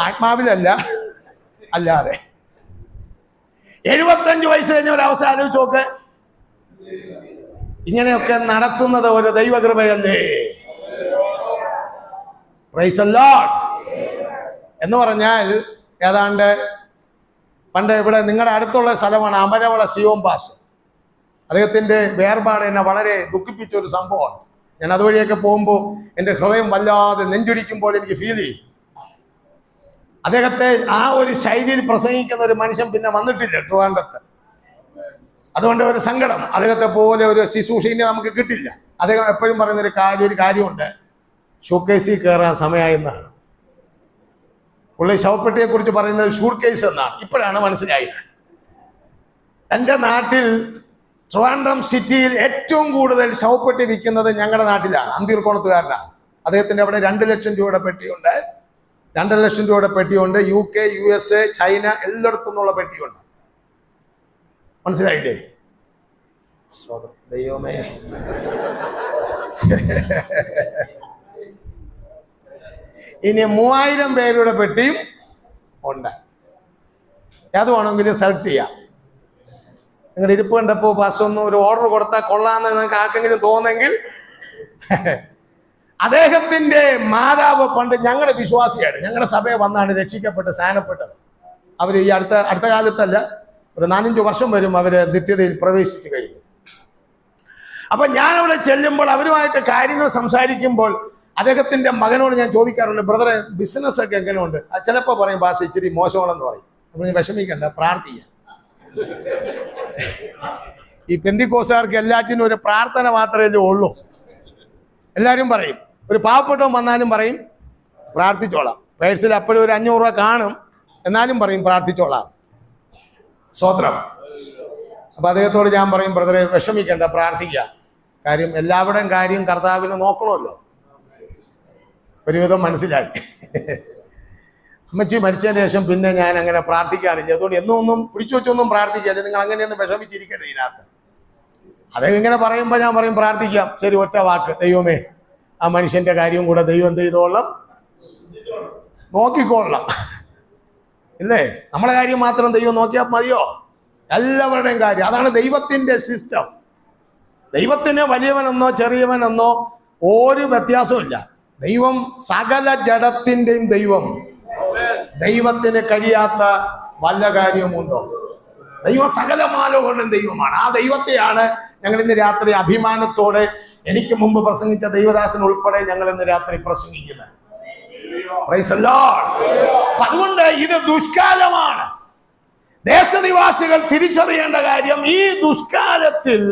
[SPEAKER 1] ആത്മാവിലല്ല, അല്ലാതെ. 75 വയസ്സ് കഴിഞ്ഞവരുടെ അവസ്ഥ ആലോചിച്ച് നോക്ക്. ഇങ്ങനെയൊക്കെ നടത്തുന്നത് ഒരു ദൈവകൃപയല്ലേ? Price the Lord. എന്ന് പറഞ്ഞാൽ ഏതാണ്ട് പണ്ട് ഇവിടെ നിങ്ങളുടെ അടുത്തുള്ള സ്ഥലമാണ് അമരവള സിയോൻ പാസ്റ്റർ. അദ്ദേഹത്തിൻ്റെ വേർപാട് എന്നെ വളരെ ദുഃഖിപ്പിച്ച ഒരു സംഭവമാണ്. ഞാൻ അതുവഴിയൊക്കെ പോകുമ്പോൾ എൻ്റെ ഹൃദയം വല്ലാതെ നെഞ്ചിടിക്കുമ്പോൾ എനിക്ക് ഫീൽ ചെയ്യും. അദ്ദേഹത്തെ ആ ഒരു ശൈലിയിൽ പ്രസംഗിക്കുന്ന ഒരു മനുഷ്യൻ പിന്നെ വന്നിട്ടില്ല ട്രിവാൻഡ്രത്ത്. അതുകൊണ്ട് ഒരു സങ്കടം. അദ്ദേഹത്തെ പോലെ ഒരു ശുശ്രൂഷനെ നമുക്ക് കിട്ടില്ല. അദ്ദേഹം എപ്പോഴും പറയുന്ന ഒരു കാര്യമുണ്ട്, ഷൂക്കേസിൽ കയറാൻ സമയമായെന്നാണ്. പുള്ളി ശവപ്പെട്ടിയെ കുറിച്ച് പറയുന്നത് ഷൂട്ട് കേസ് എന്നാണ്. ഇപ്പോഴാണ് മനസ്സിലായത്. എൻ്റെ നാട്ടിൽ ട്രിവാൻഡ്രം സിറ്റിയിൽ ഏറ്റവും കൂടുതൽ ശവപ്പെട്ടി വിൽക്കുന്നത് ഞങ്ങളുടെ നാട്ടിലാണ്, അന്തിർക്കോണത്തുകാരനാണ്. അദ്ദേഹത്തിൻ്റെ അവിടെ 2 ലക്ഷം രൂപയുടെ പെട്ടിയുണ്ട്, 2 ലക്ഷം രൂപയുടെ പെട്ടിയുണ്ട്. UK, USA, ചൈന എല്ലായിടത്തു നിന്നുള്ള പെട്ടിയുണ്ട്. മനസ്സിലായില്ലേ? ദൈവമേ, ഇനി 3000 പേരുടെ പെട്ടിയും ഉണ്ട്. അത് വേണമെങ്കിലും സെലക്ട് ചെയ്യാം. നിങ്ങളുടെ ഇരിപ്പ് കണ്ടപ്പോൾ പാസ്റ്റർ ഒന്ന് ഒരു ഓർഡർ കൊടുത്താൽ കൊള്ളാമെന്ന് നിങ്ങൾക്ക് ആർക്കെങ്കിലും തോന്നെങ്കിൽ. അദ്ദേഹത്തിന്റെ മാതാവ് പണ്ട് ഞങ്ങളുടെ വിശ്വാസിയാണ്, ഞങ്ങളുടെ സഭയെ വന്നാണ് രക്ഷിക്കപ്പെട്ട് സ്നാനപ്പെട്ടത്. അവർ ഈ അടുത്ത കാലത്തല്ല, ഒരു 4-5 വർഷം വരും അവർ നിത്യതയിൽ പ്രവേശിച്ചു കഴിഞ്ഞു. അപ്പൊ ഞാൻ അവിടെ ചെല്ലുമ്പോൾ അവരുമായിട്ട് കാര്യങ്ങൾ സംസാരിക്കുമ്പോൾ അദ്ദേഹത്തിന്റെ മകനോട് ഞാൻ ചോദിക്കാറുണ്ട്, ബ്രദറെ ബിസിനസ് ഒക്കെ എങ്ങനെയുണ്ട്? ചിലപ്പോൾ പറയും ഭാഷ ഇച്ചിരി മോശമാണെന്ന് പറയും. അപ്പൊ നീ വിഷമിക്കണ്ട, പ്രാർത്ഥിക്കുക. ഈ പെന്തിക്കോസുകാർക്ക് എല്ലാറ്റിനും ഒരു പ്രാർത്ഥന മാത്രമേ ഉള്ളൂ. എല്ലാവരും പറയും, ഒരു പാവപ്പെട്ടവൻ വന്നാലും പറയും പ്രാർത്ഥിച്ചോളാം. പേഴ്സിൽ അപ്പോഴും ഒരു 500 രൂപ കാണും, എന്നാലും പറയും പ്രാർത്ഥിച്ചോളാം. സ്തോത്രം. അപ്പൊ അദ്ദേഹത്തോട് ഞാൻ പറയും, ബ്രദറെ വിഷമിക്കണ്ട, പ്രാർത്ഥിക്കുക. കാര്യം എല്ലാവരുടെയും കാര്യം കർത്താവിനെ നോക്കണമല്ലോ. ഒരുവിധം മനസ്സിലായി. അമ്മച്ചി മരിച്ചതിന് ശേഷം പിന്നെ ഞാൻ അങ്ങനെ പ്രാർത്ഥിക്കാറില്ല. അതുകൊണ്ട് ഒന്നും പിടിച്ചു വെച്ചൊന്നും പ്രാർത്ഥിക്കാതെ നിങ്ങൾ അങ്ങനെയൊന്നും വിഷമിച്ചിരിക്കട്ടെ ഇതിനകത്ത്. അദ്ദേഹം ഇങ്ങനെ പറയുമ്പോൾ ഞാൻ പറയും പ്രാർത്ഥിക്കാം. ശരി, ഒറ്റ വാക്ക്, ദൈവമേ ആ മനുഷ്യന്റെ കാര്യം കൂടെ ദൈവം എന്ത് ചെയ്തോളാം, നോക്കിക്കൊള്ളാം. ഇല്ലേ? നമ്മളെ കാര്യം മാത്രം ദൈവം നോക്കിയാൽ മതിയോ? എല്ലാവരുടെയും കാര്യം. അതാണ് ദൈവത്തിന്റെ സിസ്റ്റം. ദൈവത്തിന് വലിയവനെന്നോ ചെറിയവനെന്നോ ഒരു വ്യത്യാസവും ഇല്ല. ദൈവം സകല ജഡത്തിന്റെയും ദൈവം. ദൈവത്തിന് കഴിയാത്ത വല്ല കാര്യമുണ്ടോ? ദൈവം സകലമാനവരുടെയും ദൈവമാണ്. ആ ദൈവത്തെയാണ് ഞങ്ങൾ ഇന്ന് രാത്രി അഭിമാനത്തോടെ, എനിക്ക് മുമ്പ് പ്രസംഗിച്ച ദൈവദാസൻ ഉൾപ്പെടെ ഞങ്ങൾ ഇന്ന് രാത്രി പ്രസംഗിക്കുന്നത്. Price the Lord. അതുകൊണ്ട് ഇത് ദുഷ്കാലമാണ്. ദേശനിവാസികൾ തിരിച്ചറിയേണ്ട കാര്യം, ഈ ദുഷ്കാലത്തിൽ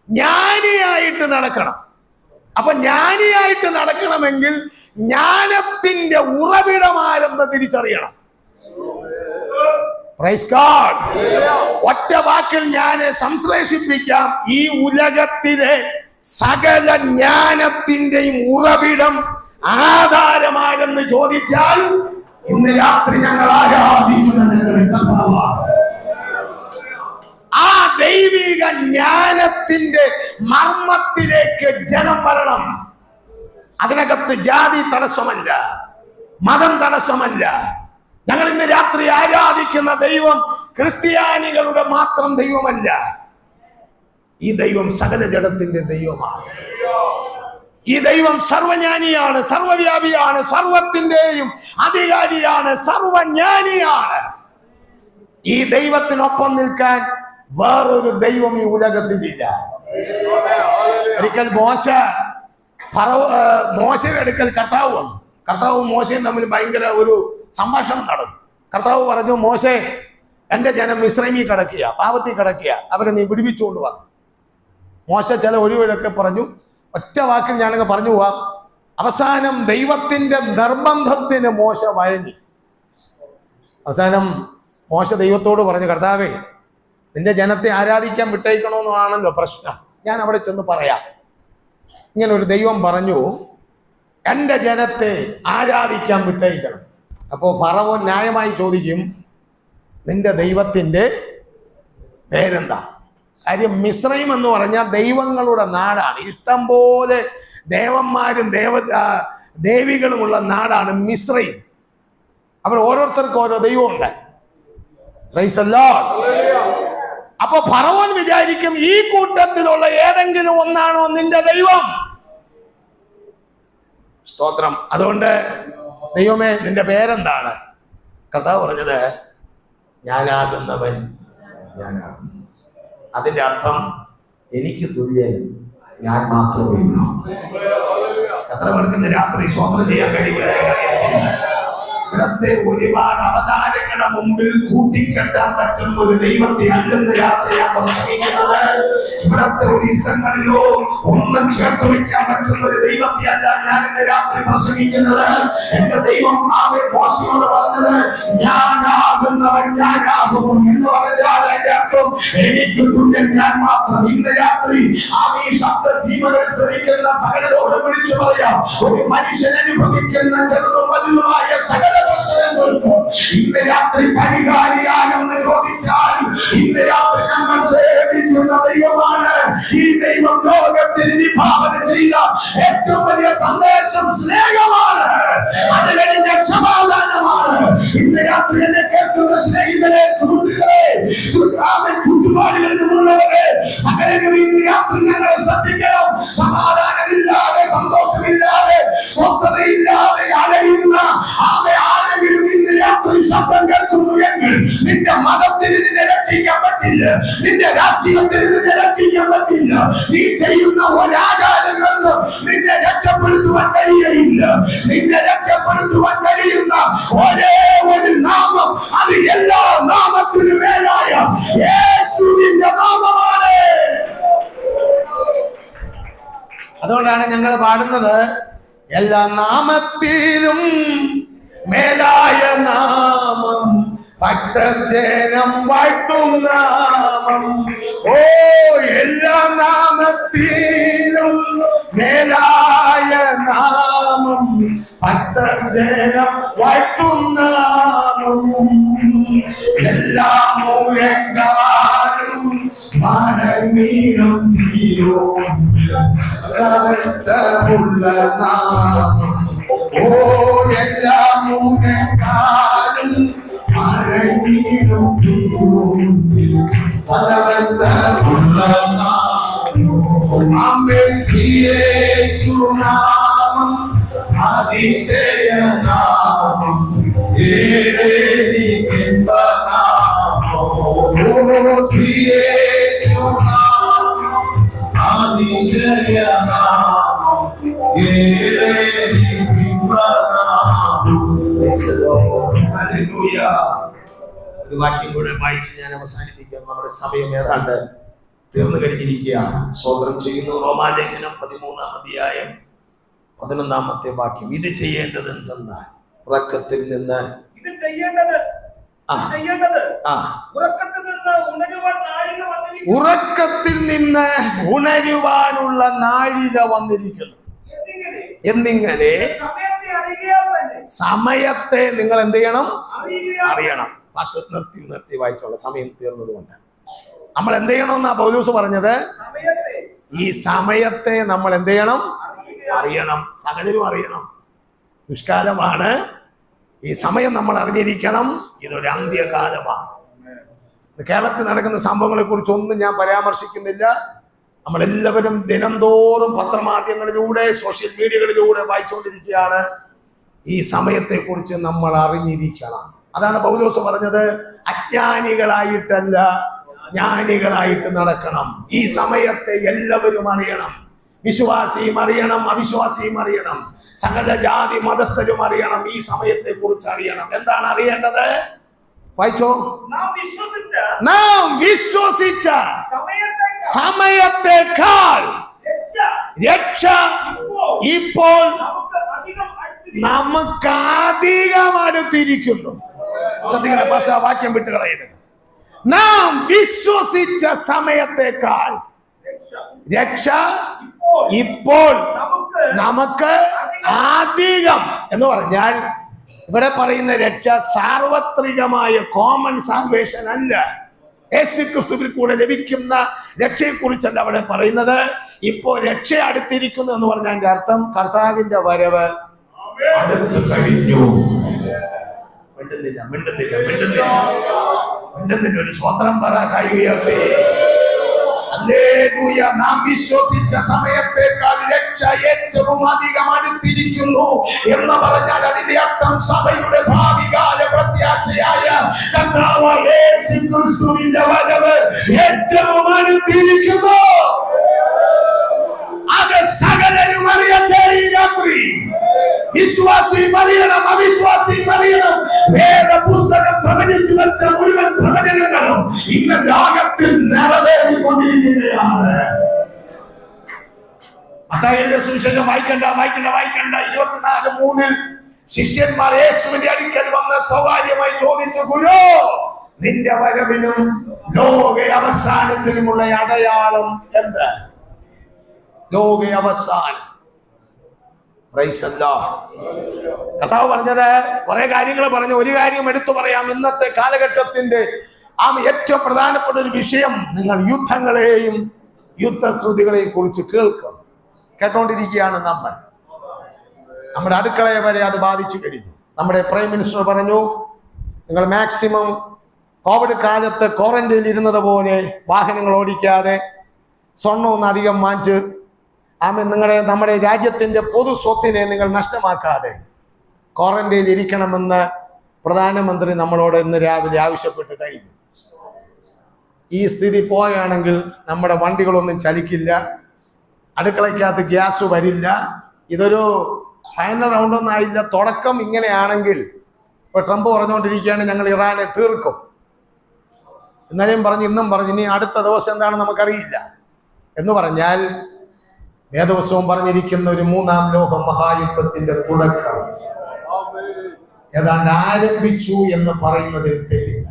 [SPEAKER 1] ജ്ഞാനിയായിട്ട് നടക്കണം. അപ്പൊ ജ്ഞാനിയായിട്ട് നടക്കണമെങ്കിൽ ജ്ഞാനത്തിന്റെ ഉറവിടമാരെന്ന് തിരിച്ചറിയണം. Praise God. ഒറ്റ വാക്കിൽ ഞാൻ സംശ്ലേഷിപ്പിക്കാം, ഈ ഉലകത്തിലെ സകല ജ്ഞാനത്തിന്റെയും ഉറവിടം ആധാരമാരെന്ന് ചോദിച്ചാൽ ഇന്ന് രാത്രി ഞങ്ങൾ ആരാധിക്കുന്ന ആ ദൈവിക ജ്ഞാനത്തിന്റെ മർമ്മത്തിലേക്ക് ജനം വരണം. അതിനകത്ത് ജാതി തടസ്സമല്ല, മതം തടസ്സമല്ല. ഞങ്ങൾ ഇന്ന് രാത്രി ആരാധിക്കുന്ന ദൈവം ക്രിസ്ത്യാനികളുടെ മാത്രം ദൈവമല്ല. ഈ ദൈവം സകല ജഡത്തിന്റെ ദൈവമാണ്. ഈ ദൈവം സർവജ്ഞാനിയാണ്, സർവവ്യാപിയാണ്, സർവത്തിന്റെയും അധികാരിയാണ്, സർവജ്ഞാനിയാണ്. ഈ ദൈവത്തിനൊപ്പം നിൽക്കാൻ വേറൊരു ദൈവം ഈ ഉലകത്തിലില്ല. ഒരിക്കൽ മോശയുടെ അടുക്കൽ കർത്താവ് വന്നു. കർത്താവും മോശയും തമ്മിൽ ഭയങ്കര ഒരു സംഭാഷണം നടന്നു. കർത്താവ് പറഞ്ഞു, മോശേ, എന്റെ ജനം മിസ്രൈമിൽ കിടക്കുക, പാപത്തിൽ കിടക്കുക, അവരെ നീ വിടുവിച്ചുകൊണ്ട് വന്നു. മോശ ചില ഒഴിവൊക്കെ പറഞ്ഞു. ഒറ്റ വാക്കിൽ ഞാനങ്ങ് പറഞ്ഞു പോവാം. അവസാനം ദൈവത്തിന്റെ നിർബന്ധത്തിന് മോശ വഴങ്ങി. അവസാനം മോശ ദൈവത്തോട് പറഞ്ഞു, കർത്താവേ, നിന്റെ ജനത്തെ ആരാധിക്കാൻ വിട്ടയക്കണമെന്നാണല്ലോ പ്രശ്നം. ഞാൻ അവിടെ ചെന്ന് പറയാം. ഇങ്ങനെ ഒരു ദൈവം പറഞ്ഞു, എൻ്റെ ജനത്തെ ആരാധിക്കാൻ വിട്ടയക്കണം. അപ്പോൾ ഫറവോൻ ന്യായമായി ചോദിക്കും, നിന്റെ ദൈവത്തിൻ്റെ പേരെന്താ? കാര്യം മിസ്രൈം എന്ന് പറഞ്ഞാൽ ദൈവങ്ങളുടെ നാടാണ്. ഇഷ്ടം പോലെ ദേവന്മാരും ദേവികളുമുള്ള നാടാണ് മിസ്രൈം. അവർ ഓരോരുത്തർക്കും ഓരോ ദൈവമുണ്ട്. Price the Lord. അപ്പൊ ഫറവോൻ വിചാരിക്കും, ഈ കൂട്ടത്തിലുള്ള ഏതെങ്കിലും ഒന്നാണോ നിന്റെ ദൈവം? സ്തോത്രം. അതുകൊണ്ട് ദൈവമേ, നിന്റെ പേരെന്താണ്? കർത്താവ് പറഞ്ഞത്, ഞാനാകുന്നവൻ ഞാനാകുന്നു. അതിന്റെ അർത്ഥം, എനിക്ക് തുല്യൻ ഞാൻ മാത്രമേ ഉള്ളൂ. എത്ര പേർക്ക് രാത്രി സ്തോത്രം ചെയ്യാൻ കഴിയുക? ഇവിടത്തെ ഒരുപാട് അവതാരങ്ങളുടെ മുമ്പിൽ കൂട്ടിക്കെട്ടാൻ പറ്റുന്ന ഒരു ദൈവത്തെ അല്ലെന്ന് രാത്രിയാണ് പ്രസംഗിക്കുന്നത്. ഇവിടത്തെ ഒരീസങ്ങളിലോ ഒന്നും ചേർത്ത് വയ്ക്കാൻ പറ്റുന്ന ഒരു ദൈവത്തെ അല്ല ഞാൻ ഇന്ന് രാത്രി പ്രസംഗിക്കുന്നത്. എന്റെ ദൈവം മോശയോട് പറഞ്ഞത്, ഞാനാകുന്നവൻ ഞാനാകും എന്ന് പറഞ്ഞാൽ എന്റെ അർത്ഥം, എനിക്ക് തുല്യൻ ഞാൻ മാത്രം. ഇന്ന് രാത്രി ഈ ശബ്ദസീമകൾ ശ്രമിക്കുന്ന സകലരോടും വിളിച്ചു പറയാം, ഒരു മനുഷ്യൻ അനുഭവിക്കുന്ന ചെറുതും വലുതുമായ സകല ഇന്ന് രാത്രി പരിഹാരിയാണെന്ന് ചോദിച്ചാൽ ഇന്ന് രാത്രി ഞങ്ങൾ സേവിക്കുന്ന ദൈവമാണ്. ഈ ദൈവം ലോകത്തിന് വിഭാവനം ചെയ്ത ഏറ്റവും വലിയ സന്ദേശം സ്നേഹമാണ്. അത് കഴിഞ്ഞ സമാധാനമാണ്. ഇന്ന് രാത്രി എന്നെ കേൾക്കുന്ന സ്നേഹിതരെ, സുഹൃത്തുക്കളെ, ചുറ്റുപാടുകളിൽ നിന്നുള്ളവരെ, സകലരും ഇന്ന് രാത്രി ഞങ്ങളെ ശ്രദ്ധിക്കണം. സമാധാനമില്ലാതെ, സന്തോഷമില്ലാതെ, സ്വസ്ഥതയില്ലാതെ അലയുന്ന ആരെങ്കിലും ഇന്ന് രാത്രി ഈ ശബ്ദം കേൾക്കുന്നു എങ്കിൽ നിന്റെ മതത്തിന് നിന്നെ രക്ഷിക്കാൻ പറ്റില്ല, നിന്റെ രാഷ്ട്രീയത്തിന് നിന്നെ രക്ഷിക്കാൻ പറ്റില്ല, നീ ചെയ്യുന്ന ഒരാചാരങ്ങളും നിന്നെ രക്ഷപ്പെടുത്തുവാൻ കഴിയയില്ല. നിന്നെ രക്ഷപ്പെടുത്തുവാൻ കഴിയുന്ന ഒരേ ഒരു നാമം, അത് എല്ലാ നാമത്തിനു മേലായ യേശുവിന്റെ നാമമാണ്. അതുകൊണ്ടാണ് ഞങ്ങൾ പാടുന്നത്, എല്ലാ നാമത്തിലും മേലായ നാമം, ഭക്തജനം വാഴ്ത്തും നാമം. ഓ, എല്ലാ നാമത്തിലും മേലായ നാമം, ഭക്തജനം വാഴ്ത്തും നാമം. എല്ലാ മൂലക്കാരും മണമീടും ഉള്ള നാമം. ഓ, എല്ലാ മൂലക്കാരും മണമീടും ഉള്ള നാമം. യേശുനാമം അതിശയനാമം, ഒരു വാക്യം കൂടെ വായിച്ച് ഞാൻ അവസാനിപ്പിക്കാം. നമ്മുടെ സമയം ഏതാണ്ട് തീർന്നു കഴിഞ്ഞിരിക്കുകയാണ്. സ്വതന്ത്രം ചെയ്യുന്നു. റോമാലേഖനം 13-ാം അധ്യായം 11-ാമത്തെ വാക്യം. ഇത് ചെയ്യേണ്ടത് എന്തെന്നാൽ ഉറക്കത്തിൽ നിന്ന് ഉറക്കത്തിൽ നിന്ന് ഉണരുവാനുള്ള നാഴിക വന്നിരിക്കുന്നു. എന്നിങ്ങനെ സമയത്തെ നിങ്ങൾ എന്ത് ചെയ്യണം? അറിയണം. നിർത്തി വായിച്ചോളാം, സമയം തീർന്നതുകൊണ്ട്. നമ്മൾ എന്ത് ചെയ്യണമെന്നാ പൗലോസ് പറഞ്ഞത്? ഈ സമയത്തെ നമ്മൾ എന്ത് ചെയ്യണം? അറിയണം. സകലരും അറിയണം. ദുഷ്കാലമാണ്. ഈ സമയം നമ്മൾ അറിഞ്ഞിരിക്കണം. ഇതൊരു അന്ത്യകാലമാണ്. കേരളത്തിൽ നടക്കുന്ന സംഭവങ്ങളെ കുറിച്ചൊന്നും ഞാൻ പരാമർശിക്കുന്നില്ല. നമ്മളെല്ലാവരും ദിനംതോറും പത്രമാധ്യമങ്ങളിലൂടെ സോഷ്യൽ മീഡിയകളിലൂടെ വായിച്ചുകൊണ്ടിരിക്കുകയാണ്. ഈ സമയത്തെക്കുറിച്ച് നമ്മൾ അറിഞ്ഞിരിക്കണം. അതാണ് പൗലോസ് പറഞ്ഞത്, അജ്ഞാനികളായിട്ടല്ല ജ്ഞാനികളായിട്ട് നടക്കണം. ഈ സമയത്തെ എല്ലാവരും അറിയണം. വിശ്വാസിയും അറിയണം, അവിശ്വാസിയും അറിയണം, സകല ജാതി മതസ്ഥരും അറിയണം. ഈ സമയത്തെ കുറിച്ച് അറിയണം. എന്താണ് അറിയേണ്ടത്? വായിച്ചോ. നാം വിശ്വസിച്ച സമയത്തേക്കാൾ രക്ഷ ഇപ്പോൾ നമുക്ക് അധികം അടുത്തിരിക്കുന്നു. ശ്രദ്ധിക്കണേ, ഭാഷ വാക്യം വിട്ട് കളയരുത്. നാം വിശ്വസിച്ച സമയത്തേക്കാൾ രക്ഷ ഇപ്പോൾ നമുക്ക് അധികം എന്ന് പറഞ്ഞാൽ, ഇവിടെ പറയുന്ന രക്ഷ സാർവത്രികമായ കോമൺ സാൽവേഷൻ അല്ല. യേശുക്രിസ്തുവിൽ കൂടെ ലഭിക്കുന്ന രക്ഷയെ കുറിച്ചല്ല അവിടെ പറയുന്നത്. ഇപ്പോ രക്ഷ അടുത്തിരിക്കുന്നു എന്ന് പറഞ്ഞാൽ അർത്ഥം കർത്താവിന്റെ വരവ് അടുത്തു കഴിഞ്ഞു. മിണ്ടുന്നില്ല. ഒരു സ്വതന്ത്രം പറ, കൈ ഉയർത്തി. ഹല്ലേലൂയ. നാം വിശ്വസിച്ച സമയത്തേക്കാൾ രക്ഷ ഏറ്റവും അധികം അടുത്തിരിക്കുന്നു എന്ന് പറഞ്ഞാൽ അതിന്റെ അർത്ഥം സഭയുടെ ഭാവികാല പ്രത്യാശയായ കർത്താവായ യേശുക്രിസ്തുവിന്റെ വരവ് ഏറ്റവും അടുത്തിരിക്കുന്നു. അത് സകലരും അറിയട്ടെ. ഈ രാത്രി വിശ്വാസിയും അറിയണം, അവിശ്വാസിയും അറിയണം. വേദ പുസ്തകം പ്രവചിച്ചു വെച്ച മുഴുവൻ പ്രവചനങ്ങളും ഇന്ന് ലോകത്തിൽ നിറവേറിക്കൊണ്ടിരിക്കുകയാണ്. മത്തായിയുടെ സുവിശേഷം വായിക്കണ്ട. 24:3 ശിഷ്യന്മാർ യേശുവിന്റെ അടുക്കൽ വന്ന് സ്വകാര്യമായി ചോദിച്ചു, ഗുരു, നിന്റെ വരവിനും ലോക അവസാനത്തിനുമുള്ള അടയാളം എന്ത്? ലോക അവസാനം. കർത്താവ് പറഞ്ഞത് കുറെ കാര്യങ്ങൾ പറഞ്ഞു. ഒരു കാര്യം എടുത്തു പറയാം. ഇന്നത്തെ കാലഘട്ടത്തിന്റെ ഏറ്റവും പ്രധാനപ്പെട്ട ഒരു വിഷയം, നിങ്ങൾ യുദ്ധങ്ങളെയും യുദ്ധശ്രുതികളെയും കുറിച്ച് കേട്ടോണ്ടിരിക്കുകയാണ്. നമ്മുടെ അടുക്കളയെ വരെ അത് ബാധിച്ചു കഴിഞ്ഞു. നമ്മുടെ പ്രൈം മിനിസ്റ്റർ പറഞ്ഞു, നിങ്ങൾ മാക്സിമം കോവിഡ് കാലത്ത് ക്വാറന്റൈനിൽ ഇരുന്നത് പോലെ വാഹനങ്ങൾ ഓടിക്കാതെ, സ്വർണ്ണമൊന്നും അധികം വാങ്ങിച്ച് നമ്മുടെ രാജ്യത്തിന്റെ പൊതു സ്വത്തിനെ നിങ്ങൾ നഷ്ടമാക്കാതെ ക്വാറന്റൈനിൽ ഇരിക്കണമെന്ന്
[SPEAKER 2] പ്രധാനമന്ത്രി നമ്മളോട് ഇന്ന് രാവിലെ ആവശ്യപ്പെട്ട് കഴിഞ്ഞു. ഈ സ്ഥിതി പോവുകയാണെങ്കിൽ നമ്മുടെ വണ്ടികളൊന്നും ചലിക്കില്ല, അടുക്കളയ്ക്കകത്ത് ഗ്യാസ് വരില്ല. ഇതൊരു ഫൈനൽ റൗണ്ടൊന്നും ആയില്ല. തുടക്കം ഇങ്ങനെയാണെങ്കിൽ ഇപ്പോൾ ട്രംപ് പറഞ്ഞുകൊണ്ടിരിക്കുകയാണ് ഞങ്ങൾ ഇറാനെ തീർക്കും. ഇന്നലെയും പറഞ്ഞു, ഇന്നും പറഞ്ഞു, ഇനി അടുത്ത ദിവസം എന്താണെന്ന് നമുക്കറിയില്ല. എന്ന് പറഞ്ഞാൽ വേദവസവും പറഞ്ഞിരിക്കുന്ന ഒരു 3-ാം ലോക മഹായുദ്ധത്തിന്റെ തുടക്കം ഏതാണ്ട് ആരംഭിച്ചു എന്ന് പറയുന്നതിൽ തെറ്റില്ല.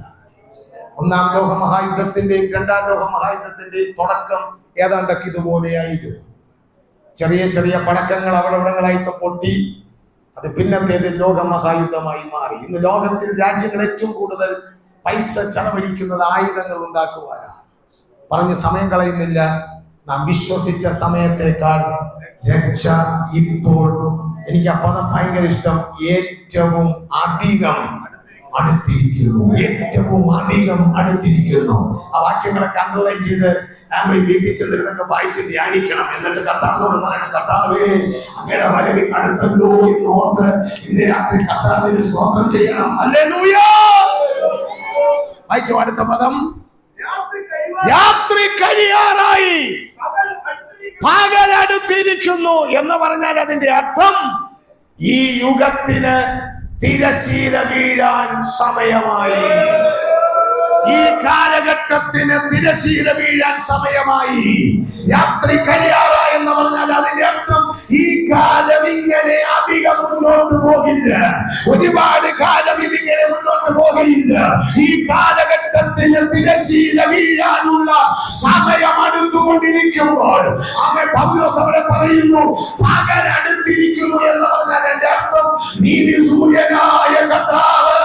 [SPEAKER 2] 1-ാം ലോക മഹായുദ്ധത്തിന്റെയും 2-ാം ലോക മഹായുദ്ധത്തിന്റെയും തുടക്കം ഏതാണ്ടൊക്കെ ഇതുപോലെയായിരുന്നു. ചെറിയ ചെറിയ പടക്കങ്ങൾ അവിടെവിടങ്ങളായിട്ട് പൊട്ടി അത് പിന്നത്തേത് ലോകമഹായുദ്ധമായി മാറി. ഇന്ന് ലോകത്തിൽ രാജ്യങ്ങൾ ഏറ്റവും കൂടുതൽ പൈസ ചെലവഴിക്കുന്നത് ആയുധങ്ങൾ ഉണ്ടാക്കുവാനാണ്. പറഞ്ഞ് സമയം കളയുന്നില്ല. നാം വിശ്വസിച്ച സമയത്തേക്കാൾ രക്ഷ ഇപ്പോൾ, എനിക്ക് ആ പദം ഭയങ്കര ഇഷ്ടം, ഏറ്റവും അധികം അടുത്തിരിക്കുന്നു. ഏറ്റവും അധികം അടുത്തിരിക്കുന്നു. ആ വാക്യങ്ങളൊക്കെ അണ്ടർലൈൻ ചെയ്ത് വീട്ടിൽ ചെന്നിരുന്നൊക്കെ വായിച്ച് ധ്യാനിക്കണം. എന്നിട്ട് കർത്താവിനോട് പറയണം, കർത്താവേ അങ്ങയുടെ വരവിൽ അടുത്തല്ലോ എന്നോർത്ത് ഇന്ന് രാത്രി കർത്താവിന് സ്തോത്രം ചെയ്യണം. ഹല്ലേലൂയ. വായിച്ചു അടുത്ത പദം, രാത്രി കഴിയാറായി, പകൽ അടുത്തിരിക്കുന്നു എന്ന് പറഞ്ഞാൽ അതിന്റെ അർത്ഥം ഈ യുഗത്തിന് തിരശീല വീഴാൻ സമയമായി. ഈ കാലഘട്ടത്തിന് തിരശീല വീഴാൻ സമയമായി. രാത്രി കഴിയാറായി എന്ന് പറഞ്ഞാൽ അതിന്റെ അർത്ഥം ഈ കാലം ഇങ്ങനെ അധികം മുന്നോട്ട് പോകില്ല. ഒരുപാട് കാലം ഇതിങ്ങനെ മുന്നോട്ട് പോകില്ല. ഈ കാലഘട്ടത്തിന് തിരശീല വീഴാനുള്ള സമയം അടുത്തുകൊണ്ടിരിക്കുമ്പോൾ അവൻ പൗലോസ് അവിടെ പറയുന്നു, പകൽ അടുത്തിരിക്കുന്നു എന്ന് പറഞ്ഞാൽ എന്റെ അർത്ഥം നീതി സൂര്യനായ കർത്താവ്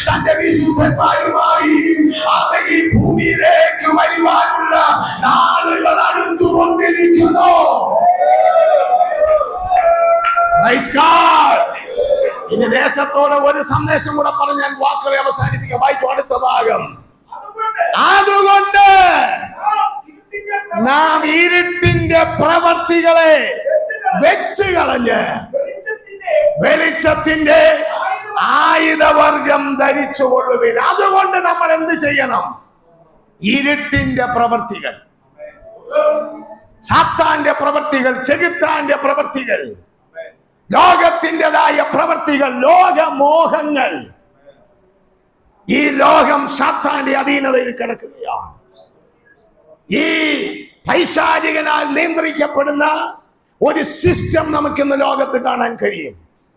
[SPEAKER 2] തന്റെ വിശുദ്ധന്മാരുമായി അവൻ ഈ ഭൂമിയിലേക്ക് വരുവാനുള്ള നാളുകൾ അടുത്തുകൊണ്ടിരിക്കുന്നു. ഇനി ദേശത്തോട് ഒരു സന്ദേശം കൂടെ പറഞ്ഞ് ഞാൻ വാക്കുകളെ അവസാനിപ്പിക്കാം. വായിച്ചു അടുത്ത ഭാഗം. അതുകൊണ്ട് നാം ഇരുട്ടിന്റെ പ്രവർത്തികളെ വെച്ച് കളഞ്ഞ് വെളിച്ചത്തിന്റെ ആയുധവർഗം ധരിച്ചുകൊള്ളുവിൻ. അതുകൊണ്ട് നമ്മൾ എന്ത് ചെയ്യണം? ഇരുട്ടിന്റെ പ്രവർത്തികൾ, സാത്താന്റെ പ്രവർത്തികൾ, ചെകുത്താന്റെ പ്രവർത്തികൾ, ലോകത്തിൻ്റെതായ പ്രവർത്തികൾ, ലോകമോഹങ്ങൾ, ഈ ലോകം സാത്താന്റെ അധീനതയിൽ കിടക്കുകയാണ്. ഈ പൈശാചികനാൽ നിയന്ത്രിക്കപ്പെടുന്ന ഒരു സിസ്റ്റം നമുക്കിന്ന് ലോകത്ത് കാണാൻ കഴിയും.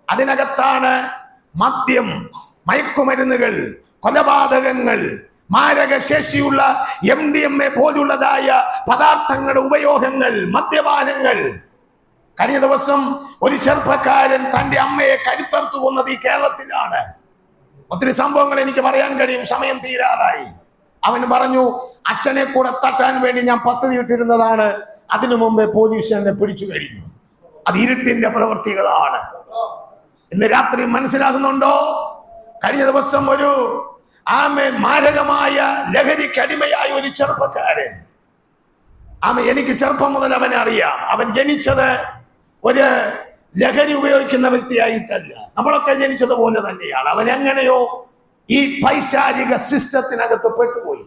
[SPEAKER 2] അതിനകത്താണ് മദ്യം, മയക്കുമരുന്നുകൾ, കൊലപാതകങ്ങൾ, മാരകശേഷിയുള്ള MDMA പോലുള്ളതായ പദാർത്ഥങ്ങളുടെ ഉപയോഗങ്ങൾ, മദ്യപാനങ്ങൾ. കഴിഞ്ഞ ദിവസം ഒരു ചെറുപ്പക്കാരൻ തന്റെ അമ്മയെ കഴുത്തറുത്തു കൊന്നത് ഈ കേരളത്തിലാണ്. ഒത്തിരി സംഭവങ്ങൾ എനിക്ക് പറയാൻ കഴിയും, സമയം തീരാറായി. അവൻ പറഞ്ഞു, അച്ഛനെ കൂടെ തട്ടാൻ വേണ്ടി ഞാൻ പദ്ധതി ഇട്ടിരുന്നതാണ്, അതിനു മുമ്പേ പോലീസ് എന്നെ പിടിച്ചു കഴിഞ്ഞു. അത് ഇരുട്ടിന്റെ പ്രവൃത്തികളാണ്. ഇന്ന് രാത്രി മനസ്സിലാകുന്നുണ്ടോ? കഴിഞ്ഞ ദിവസം ഒരു മാരകമായ ലഹരിക്കടിമയായ ഒരു ചെറുപ്പക്കാരൻ, എനിക്ക് ചെറുപ്പം മുതൽ അവനെ അറിയാം. അവൻ ജനിച്ചത് ഒരു ലഹരി ഉപയോഗിക്കുന്ന വ്യക്തിയായിട്ടല്ല, നമ്മളൊക്കെ ജനിച്ചതുപോലെ തന്നെയാണ്. അവൻ എങ്ങനെയോ ഈ പൈശാചിക സിസ്റ്റത്തിനകത്ത് പെട്ടുപോയി.